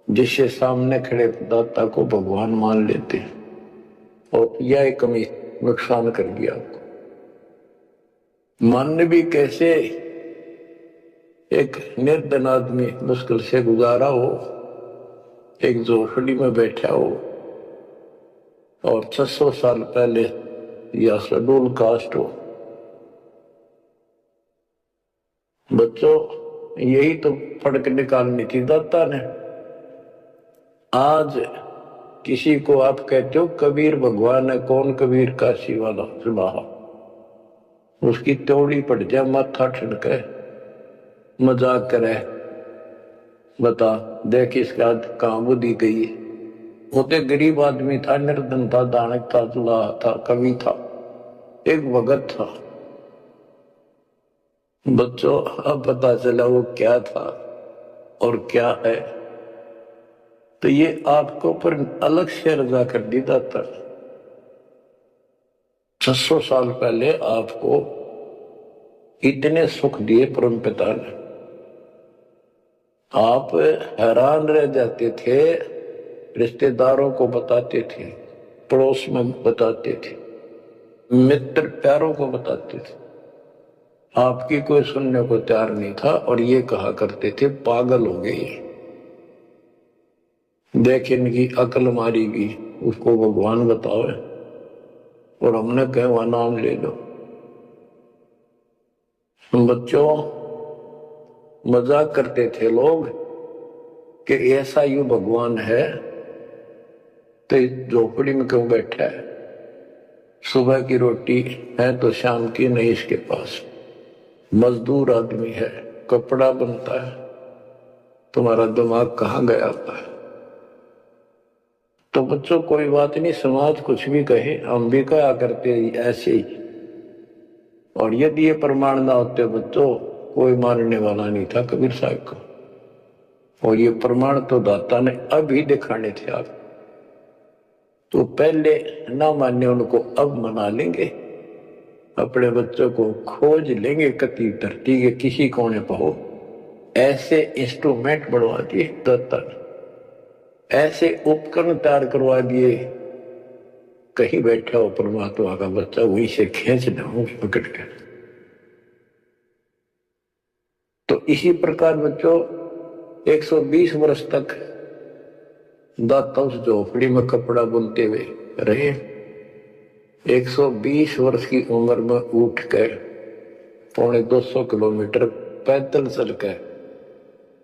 जिससे सामने खड़े दाता को भगवान मान लेते हैं, और यह कमी नुकसान कर दिया आपको। मानने भी कैसे? एक निर्धन आदमी मुश्किल से गुजारा हो, एक झोपड़ी में बैठा हो, और 600 साल पहले या शेड्यूल कास्ट हो। बच्चों यही तो फर्क निकालनी थी दाता ने। आज किसी को आप कहते हो कबीर भगवान है, कौन कबीर काशी वाला सुनाहा, उसकी त्योड़ी पड़ जाए, माथा ठनके, मजाक करे, बता देख इसका कहां बुद्धि गई। वो तो गरीब आदमी था, निर्धन था, दानक था, जुलाहा था, कवि था, एक भगत था। बच्चों अब पता चला वो क्या था और क्या है। तो ये आपको पर अलग से रजा कर दी दाता। 600 साल पहले आपको इतने सुख दिए परम पिता ने, आप हैरान रह जाते थे, रिश्तेदारों को बताते थे, पड़ोस में बताते थे, मित्र प्यारों को बताते थे, आपकी कोई सुनने को तैयार नहीं था। और ये कहा करते थे पागल हो गई, देख इनकी अकल मारी गई, उसको भगवान बताओ, और हमने कहे वह नाम ले लो। बच्चों मजाक करते थे लोग कि ऐसा यू भगवान है तो झोपड़ी में क्यों बैठा है, सुबह की रोटी है तो शाम की नहीं इसके पास, मजदूर आदमी है, कपड़ा बनता है, तुम्हारा दिमाग कहाँ गया था। तो बच्चों कोई बात नहीं, समाज कुछ भी कहे, हम भी कहा करते ऐसे ही। और यदि ये प्रमाण ना होते बच्चों, कोई मानने वाला नहीं था कबीर साहब को। और ये प्रमाण तो दाता ने अभी दिखाने थे आप, तो पहले ना माने उनको अब मना लेंगे, अपने बच्चों को खोज लेंगे कति धरती के किसी कोने पर हो। ऐसे इंस्ट्रूमेंट बढ़वा दिए दाता ने, ऐसे उपकरण तैयार करवा दिए, कहीं बैठा हो परमात्मा का बच्चा वहीं से खींच देंगे पकड़ कर। तो इसी प्रकार बच्चों 120 वर्ष तक दाता उस झोपड़ी में कपड़ा बुनते हुए रहे। 120 वर्ष की उम्र में उठ कर 250 किलोमीटर पैदल चलकर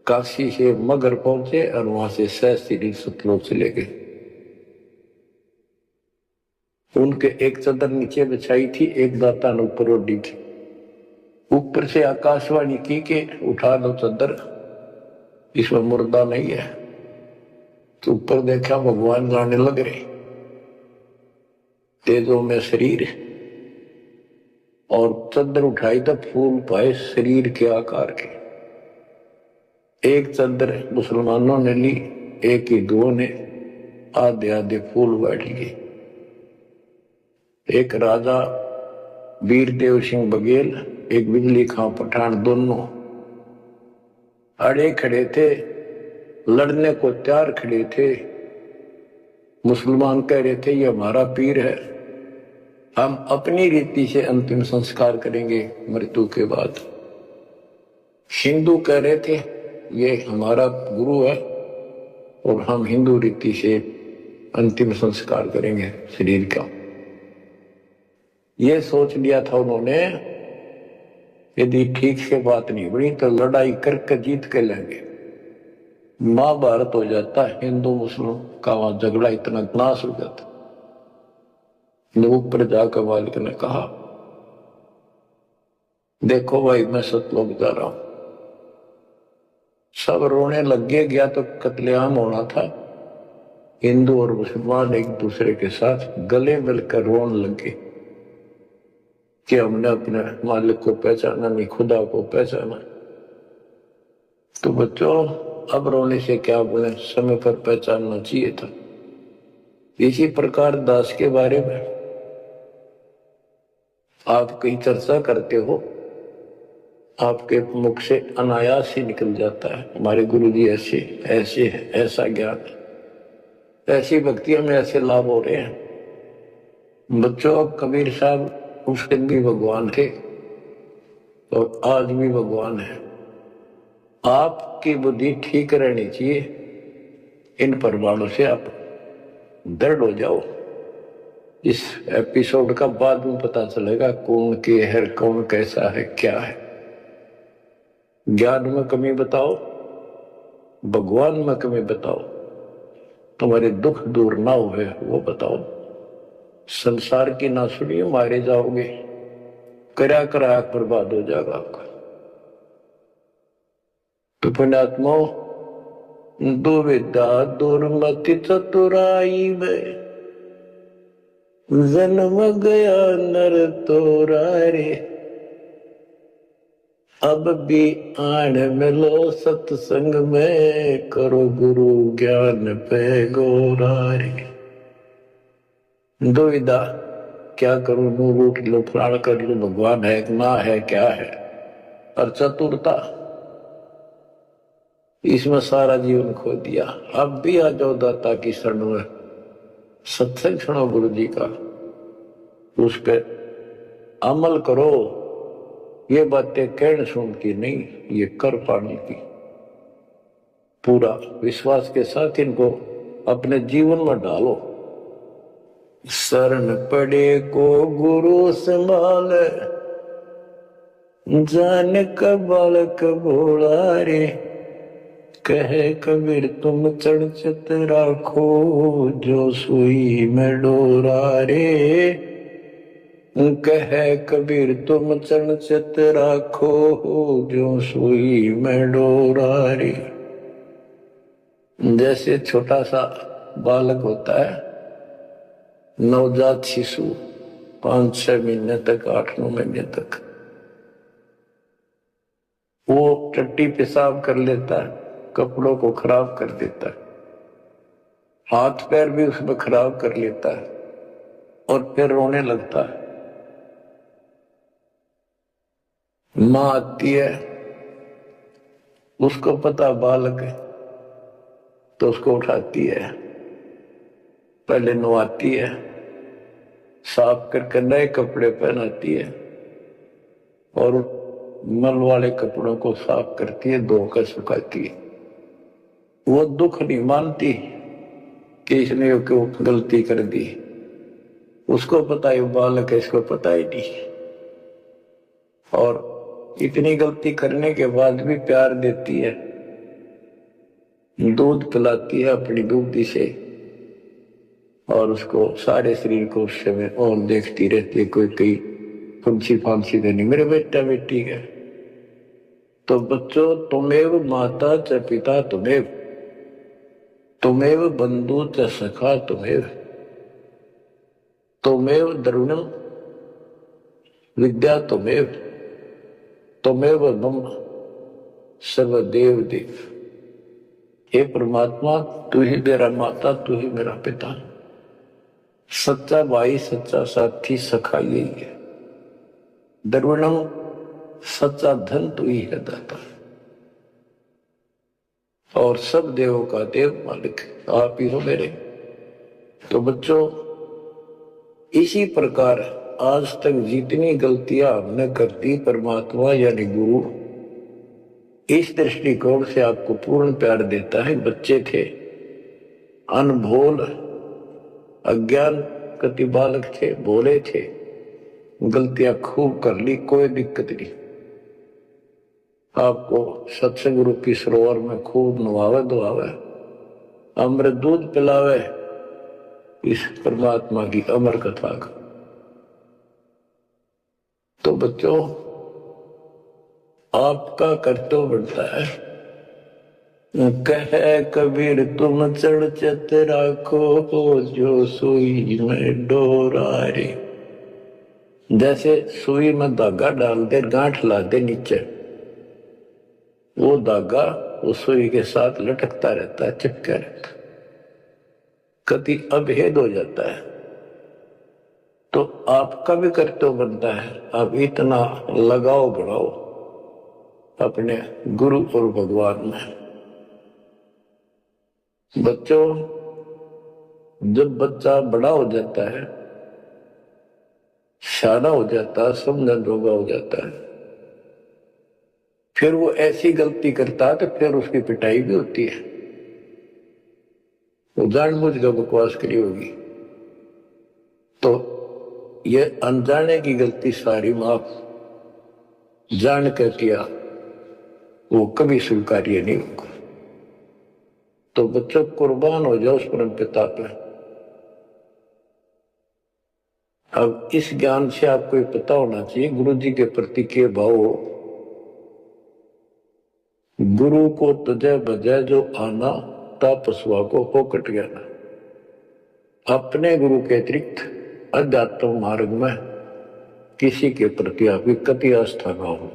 काशी से मगर पहुंचे, और वहां से सहस्त्री सतलोक चले गए। उनके एक चदर नीचे बिछाई थी, एक दाता ने ऊपर ओढ़ी थी। ऊपर से आकाशवाणी की के उठा लो चद्दर, इसमें मुर्दा नहीं है। तो ऊपर देखा भगवान जाने लग रहे, तेजों में शरीर, और चद्दर उठाई तो फूल पाए शरीर के आकार के। एक चद्दर मुसलमानों ने ली, एक हिंदुओं ने, आधे आधे फूल बैठ लिए। एक राजा वीरदेव सिंह बघेल, एक बिजली खां पठान, दोनों अड़े खड़े थे, लड़ने को तैयार खड़े थे। मुसलमान कह रहे थे ये हमारा पीर है, हम अपनी रीति से अंतिम संस्कार करेंगे मृत्यु के बाद। हिंदू कह रहे थे ये हमारा गुरु है और हम हिंदू रीति से अंतिम संस्कार करेंगे शरीर का। ये सोच लिया था उन्होंने, यदि ठीक से बात नहीं बनी तो लड़ाई करके जीत के लेंगे। महाभारत हो जाता, हिंदू मुस्लिम का वहां झगड़ा इतना नाश हो जाता। ऊपर जाकर मालिक ने कहा देखो भाई मैं सतलोक जा रहा हूं। सब रोने लग गया तो कत्लेआम होना था। हिंदू और मुसलमान एक दूसरे के साथ गले मिलकर रोने लगे कि हमने अपने मालिक को पहचाना नहीं, खुदा को पहचाना। तो बच्चों अब रोने से क्या बोले, समय पर पहचानना चाहिए था। इसी प्रकार दास के बारे में आप कई चर्चा करते हो, आपके मुख से अनायास ही निकल जाता है हमारे गुरुजी ऐसे ऐसे है, ऐसा ज्ञान, ऐसी भक्तियों में ऐसे लाभ हो रहे हैं। बच्चों कबीर साहब उस दिन भी भगवान थे और आज भी भगवान है। आपकी बुद्धि ठीक रहनी चाहिए, इन प्रमाणों से आप दृढ़ हो जाओ। इस एपिसोड का बाद में पता चलेगा कौन के है, कौन कैसा है, क्या है। ज्ञान में कमी बताओ, भगवान में कमी बताओ, तुम्हारे दुख दूर ना हुए वो बताओ। संसार की ना सुनिए, मारे जाओगे, करा करा बर्बाद हो जाएगा आपका। तो पुण्यात्मा दुविधा दुर्मति चतुराई में जन्म गया नर तोरा रे। अब भी आन मिलो सत्संग में, करो गुरु ज्ञान पे गोरा रे। दुविधा क्या करूं, मुंह रूट लो, प्राण कर लो, भगवान है ना है, क्या है। और चतुरता, इसमें सारा जीवन खो दिया। अब भी आ जाओ दाता की शरण में, सत्संग सुनो गुरु जी का, उस पर अमल करो। ये बातें कहने सुन की नहीं, ये कर पाने की। पूरा विश्वास के साथ इनको अपने जीवन में डालो। शरण पड़े को गुरु संभाल, जान का बालक भोला रे। कहे कबीर तुम चढ़ चित राखो, जो सुई में डोरा रे। कहे कबीर तुम चढ़ चित राखो, जो सुई में डोरा रे। जैसे छोटा सा बालक होता है, नवजात शिशु, 5-6 महीने तक, 8-9 महीने तक, वो टट्टी पेशाब कर लेता है, कपड़ों को खराब कर देता है, हाथ पैर भी उसमें खराब कर लेता है और फिर रोने लगता है। माँ आती है, उसको पता बालक है, तो उसको उठाती है, पहले नहलाती है, साफ करके नए कपड़े पहनाती है और मल वाले कपड़ों को साफ करती है, धोकर सुखाती है। वो दुख नहीं मानती कि इसने क्यों गलती कर दी, उसको पता है बालक है, इसको पता ही नहीं। और इतनी गलती करने के बाद भी प्यार देती है, दूध पिलाती है अपनी दूधी से, और उसको सारे शरीर को उस समय और देखती रहती है, कोई कहीं फुंसी फांसी देनी मेरे बेटा बेटी है। तो बच्चों, तुमेव माता च पिता तुमेव, तुमेव बंधु च सखा तुमेव, तुमेव द्रविणम विद्या तुमेव, तुमेव ब्रह्म सर्वदेव देव। हे परमात्मा, तू ही मेरा माता, तू ही मेरा पिता, सच्चा भाई, सच्चा साथी, सखा यही है। द्रविणम, सच्चा धन तू ही है दाता, और सब देवों का देव मालिक आप ही हो मेरे। तो बच्चों, इसी प्रकार आज तक जितनी गलतियां हमने कर दी, परमात्मा यानी गुरु इस दृष्टिकोण से आपको पूर्ण प्यार देता है। बच्चे थे, अनभोल अज्ञान कति बालक थे, भोले थे, गलतियां खूब कर ली, कोई दिक्कत नहीं। आपको सत्संग रूपी सरोवर में खूब नवावे धोआवे, अमृत दूध पिलावे इस परमात्मा की अमर कथा का। तो बच्चों, आपका कर्तव्य बनता है, कहे कबीर तुम चढ़ चत राखो, जो सुई में डोरा रे। जैसे सुई में धागा डाल दे, गांठ ला दे नीचे, वो धागा उस सुई के साथ लटकता रहता है, चिपका रहता है, कभी अभेद हो जाता है। तो आपका भी कर्तव्य बनता है, आप इतना लगाओ बढ़ाओ अपने गुरु और भगवान में। बच्चों, जब बच्चा बड़ा हो जाता है, शाना हो जाता है, समझन जोगा हो जाता है, फिर वो ऐसी गलती करता है तो फिर उसकी पिटाई भी होती है। वो जानबूझ कर बकवास करी होगी, तो ये अनजाने की गलती सारी माफ, जान कर किया वो कभी स्वीकार्य नहीं होगा। तो बच्चों, कुर्बान हो जाओ उस परम पिता पे। अब इस ज्ञान से आपको ये पता होना चाहिए गुरु जी के प्रति के भाव हो। गुरु को तुझे बजाय जो आना, तापस्वा को हो कट गया ना। अपने गुरु के अतिरिक्त अध्यात्म मार्ग में किसी के प्रति आपकी कति आस्था ना हो।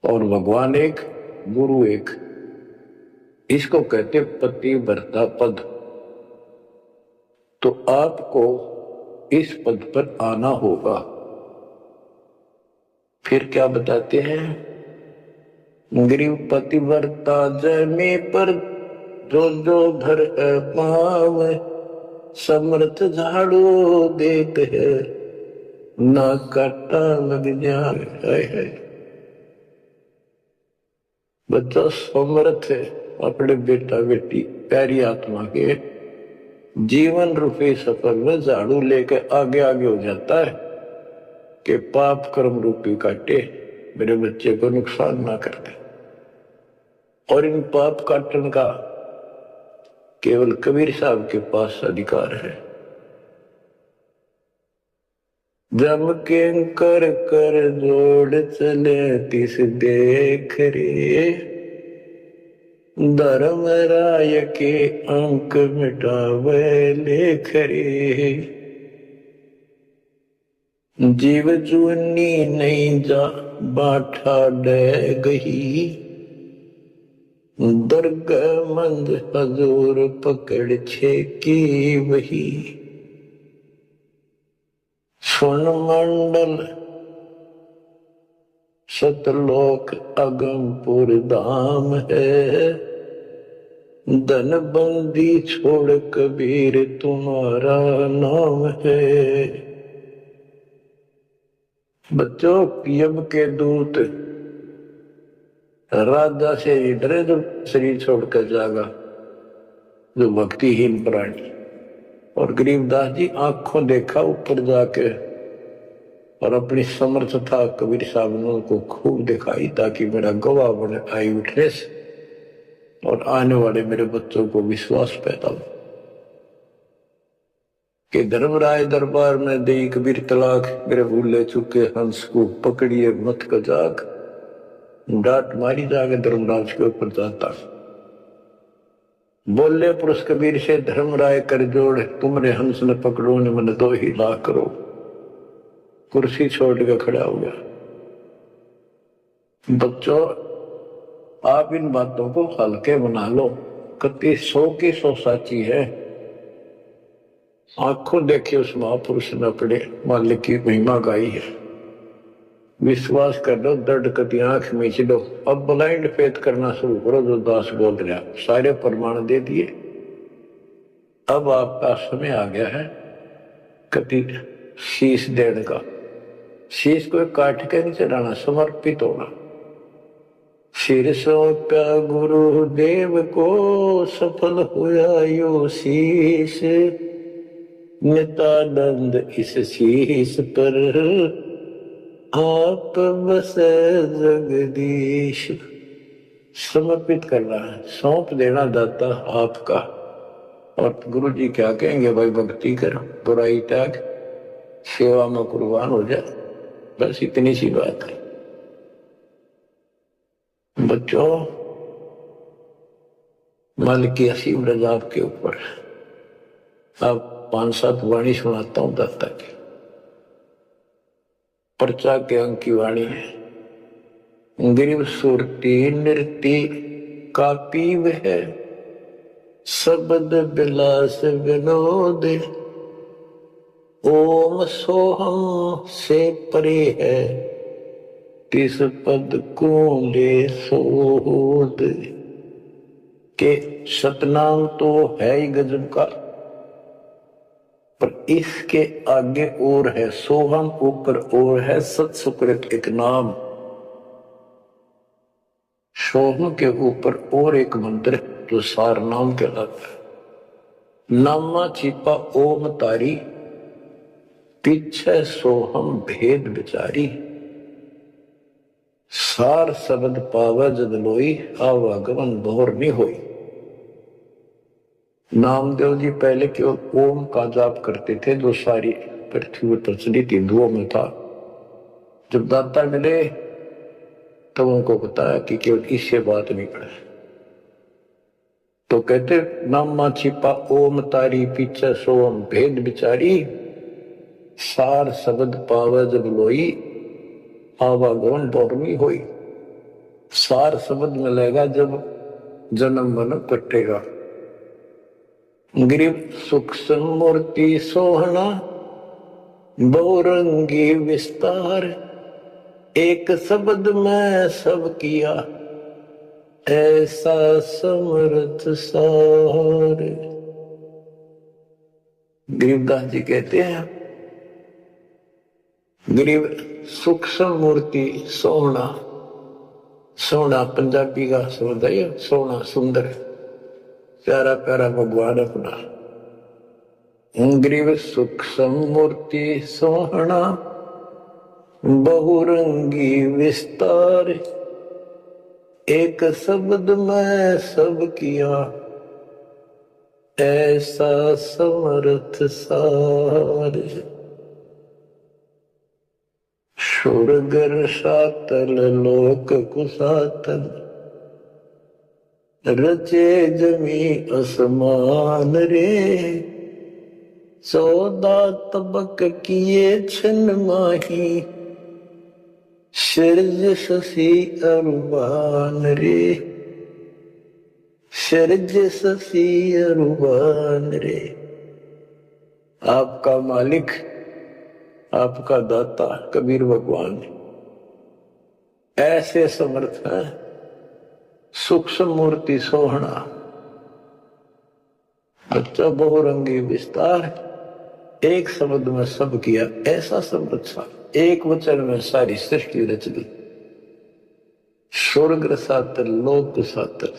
और भगवान एक, गुरु एक, इसको कहते पतिव्रता पद। तो आपको इस पद पर आना होगा। फिर क्या बताते हैं, ग्रीव पतिव्रता जय पर जो जो भर पाव, समर्थ झाड़ू देते है ना काटा लग जाए। बच्चा समर्थ है अपने बेटा बेटी प्यारी आत्मा के जीवन रूपी सफर में झाड़ू लेकर आगे आगे हो जाता है कि पाप कर्म रूपी काटे मेरे बच्चे को नुकसान ना कर दे। और इन पाप काटने का केवल कबीर साहब के पास अधिकार है। जम के कर कर जोड़ चले तिस देख रे, धर्म राय के अंक मिटावे लेख रे। जीव जूनी नहीं जा बाठा डे गही, दर्ग मंद हजूर पकड़ छे की वही। सुन मंडल सतलोक अगमपुर धाम है, धन बंदी छोड़ कबीर तुम्हारा नाम है। बच्चों, यम के दूत राजा से डरे जो शरीर छोड़कर जागा, जो भक्तिहीन प्राणी। और गरीबदास जी आंखों देखा ऊपर जाके, और अपनी समर्थता कबीर साहब ने उनको खूब दिखाई, ताकि मेरा गवाह बने आई विटनेस, और आने वाले मेरे बच्चों को विश्वास पैदा हो कि धर्मराय दरबार में दई कबीर तलाक, मेरे भूले चुके हंस को पकड़िए मत कजाक। डांट मारी जाके धर्मराज के ऊपर जाता। बोले पुरुष कबीर से, धर्मराय कर जोड़, तुमरे हंस ने पकड़ो ने मन 2 ही लाख करो। कुर्सी छोड़ के खड़ा हो गया। बच्चों, आप इन बातों को हल्के बना लो, कति 100 की 100 साची है। आंखों देखिए उस महापुरुष ने अपने मालिक की महिमा गाई है। विश्वास कर लो, दर्द कति आंख मीच लो। अब ब्लाइंड फेथ करना शुरू करो। जो दास बोल रहा, सारे प्रमाण दे दिए। अब आपका समय आ गया है कति शीश देने का। शीश को काट के नहीं चढ़ाना, समर्पित होना। सिर सौंपा गुरुदेव को, सफल हुआ यो शीश। नित्यानंद इस शीश पर, आप बसे जगदीश। समर्पित करना है, सौंप देना दाता आपका। और गुरु जी क्या कहेंगे, भाई भक्ति करो, बुराई त्याग, सेवा में कुर्बान हो जाए। बस इतनी सी बात है। बच्चों, मालिक की असीम रजा आपके ऊपर। अब 5-7 वाणी सुनाता हूं दाता की। पर्चा के अंक की वाणी है। गिरिव सुरती नृति का पीव है, शब्द विलास विनोद। ओम सोहम से परे है, तिस पद को ले सोद। के सतनाम तो है ही गजब का, पर इसके आगे और है। सोहम ऊपर और है, सत सुकृत एक नाम। सोहम के ऊपर और एक मंत्र जो सार नाम कहलाता है। नामा छिपा ओम तारी, पीछे सोहम भेद विचारी। सार शब्द पावे जद लोई, आवागमन भोर नहीं होई। नामदेव जी पहले केवल ओम का जाप करते थे, जो सारी पृथ्वी प्रचलित हिंदुओं में था। जब दाता मिले तब उनको बताया कि केवल इससे बात नहीं करे। तो कहते, नामा छिपा ओम तारी, पीछे सोम भेद विचारी। सार शब्द पावे जब लोई, आवागमन भौरमी होई। सार शब्द मिलेगा जब जन्म मन कटेगा। गिरिव सूक्ष्म मूर्ति सोहना, बहुरंगी विस्तार। एक शब्द में सब किया, ऐसा समर्थ सार। गरीबदास जी कहते हैं, गरीब सूक्ष्म मूर्ति सोहना। सोहना पंजाबी का शब्द है, सोहना सुंदर, प्यारा प्यारा भगवान अपना। ग्रीव सूक्ष्म मूर्ति सोहना, बहुरंगी विस्तार। एक शब्द में सब किया, ऐसा समर्थ सार। स्वर्ग रसातल लोक कुसातल, रचे जमी असमान रे। 14 तबक किए छन माही, सिरज शशि अरुबान रे। सिरज शशि अरुबान रे। आपका मालिक, आपका दाता कबीर भगवान ऐसे समर्थ है। सूक्ष्म मूर्ति सोहना, बच्चा बहुरंगी विस्तार। एक शब्द में सब किया, ऐसा समर्थ सा। एक वचन में सारी सृष्टि रच दी। स्वर्ग रसातल लोक सातल,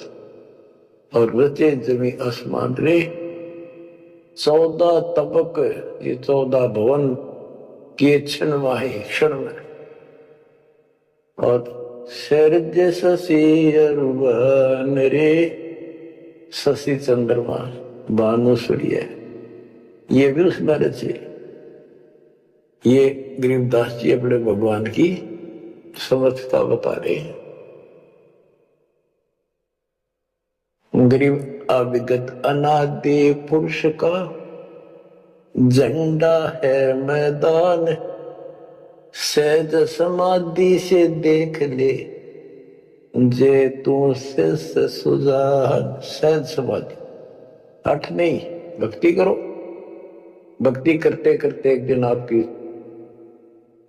और रचे जमी आसमान रे। 14 तबक, ये 14 भवन किए क्षण वाही, क्षण में। और सिरज शशि अरुबान रे। शशि चंद्रमा, भानु सूर्य, ये भी उस बारे से ये गरीबदास जी अपने भगवान की समर्थता बता रहे हैं। गरीब अविगत अनादि पुरुष का झंडा है मैदान, सहज समाधि से देख ले जे तू से सुजान। सहज समाधि, हठ नहीं, भक्ति करो। भक्ति करते करते एक दिन आपकी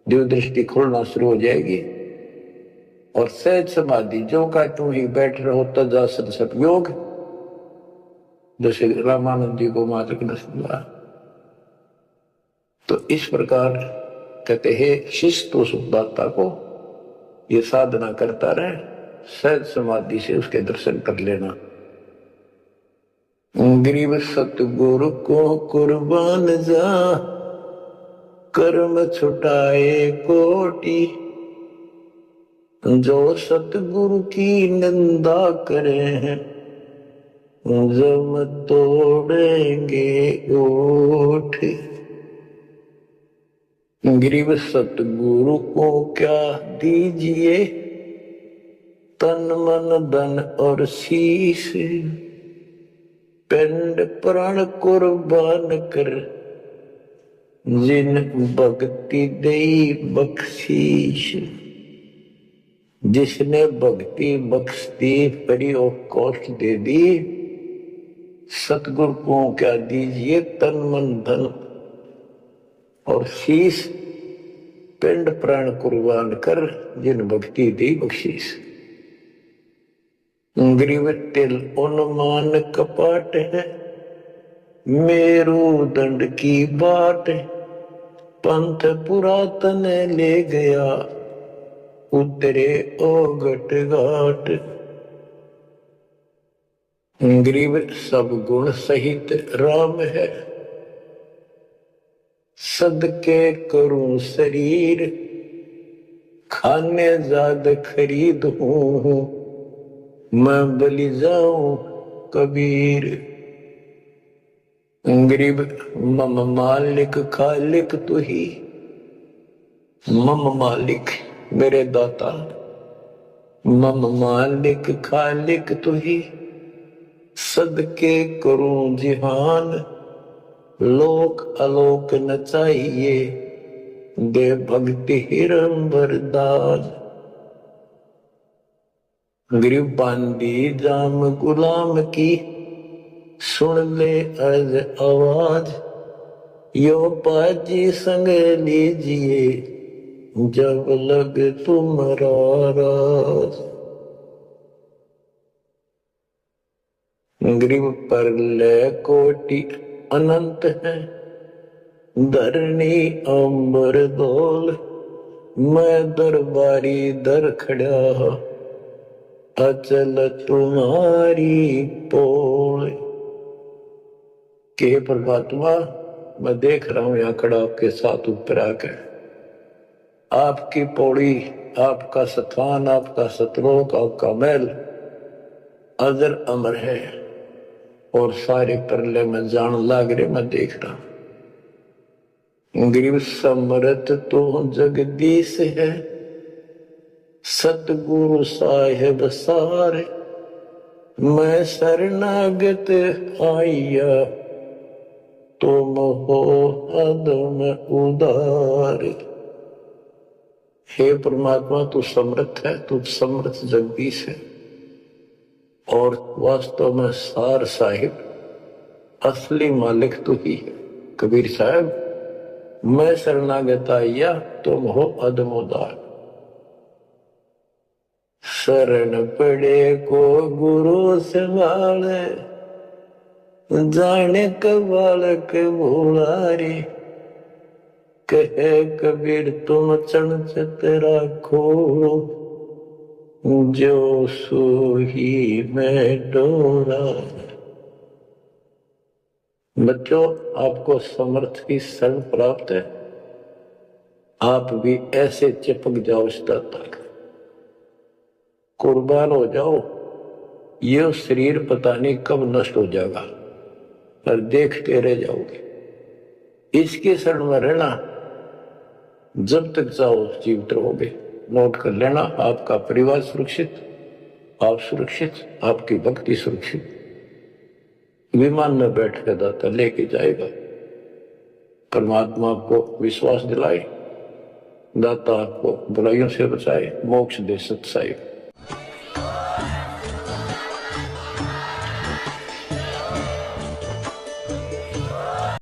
दिव्य दृष्टि खुलना शुरू हो जाएगी और सहज समाधि जो का तू ही बैठ रहो तजासन सब योग, जैसे रामानंद जी को मातृक ने सुना। तो इस प्रकार कहते हैं शिष्य तो सुखदाता को ये साधना करता रहे, सहज समाधि से उसके दर्शन कर लेना। गरीब सतगुरु को कुर्बान जा, कर्म छुटाए कोटि, जो सतगुरु की निंदा करे हैं जब तोड़ेंगे ओठ। गरीब सतगुरु को क्या दीजिए, तन मन धन और शीश, पिंड प्राण कुर्बान कर जिन भक्ति दई बख्शीश। जिसने भक्ति बख्श दी, फ्री ऑफ कॉस्ट दे दी, सतगुरु को क्या दीजिए, तन मन धन और शीश, पिंड प्राण कुर्बान कर जिन भक्ति दी बख्शीश। गरीब तिल उन्मान कपाट है, मेरू दंड की बाट, पंथ पुरातन ले गया उतरे ओगट घाट। गरीब सब गुण सहित राम है, सदके करूं शरीर, खाने जाद खरीद हूं, मैं बलि जाऊं कबीर। गरीब मम मालिक खालिक तू ही, मम मालिक मेरे दाता, मम मालिक खालिक तू ही, सदके करूं जिहान, लोक अलोक न चाहिए, दे भक्ति हिरम वरदान। गरीब बांदी जाम गुलाम की, सुन ले अर्ज आवाज, यो पाजी संग लीजिए जब लग तुम्हारा राज। गरीब पर ले कोटि अनंत है, धरनी अंबर दोल, मैं दरबारी दर खड़ा, अचल तुम्हारी पोल। के परमात्मा मैं देख रहा हूं यहां खड़ा आपके साथ ऊपर आकर, आपकी पौड़ी, आपका स्थान, आपका सतलोक, आपका महल अजर अमर है और सारे परले में जान लाग रहे, मैं देख रहा हूं। गरीब समरथ तो जगदीश है, सतगुरु साहेब सारे, मैं शरणागत आइया, तुम हो अदम उदार। हे परमात्मा तू समर्थ है, तू समर्थ जगदीश है और वास्तव में सार साहिब असली मालिक तू ही है। कबीर साहब मैं शरणागत आइया, तुम हो अदम उदार। शरण पड़े को गुरु संभाले, जाने कबालक भोलारे, कहे कबीर तुम चणचत राखो, जो सोही में डोरा। बच्चों आपको समर्थ की शरण प्राप्त है, आप भी ऐसे चिपक जाओ इस दाता का, कुर्बान हो जाओ। ये शरीर पता नहीं कब नष्ट हो जाएगा, पर देखते रह जाओगे। इसके शरण में रहना, जब तक चाहो जीवित रहोगे। नोट कर लेना, आपका परिवार सुरक्षित, आप सुरक्षित, आपकी भक्ति सुरक्षित। विमान में बैठ कर दाता लेके जाएगा। परमात्मा आपको विश्वास दिलाए, दाता आपको बुराइयों से बचाए, मोक्ष दे, सत्साई।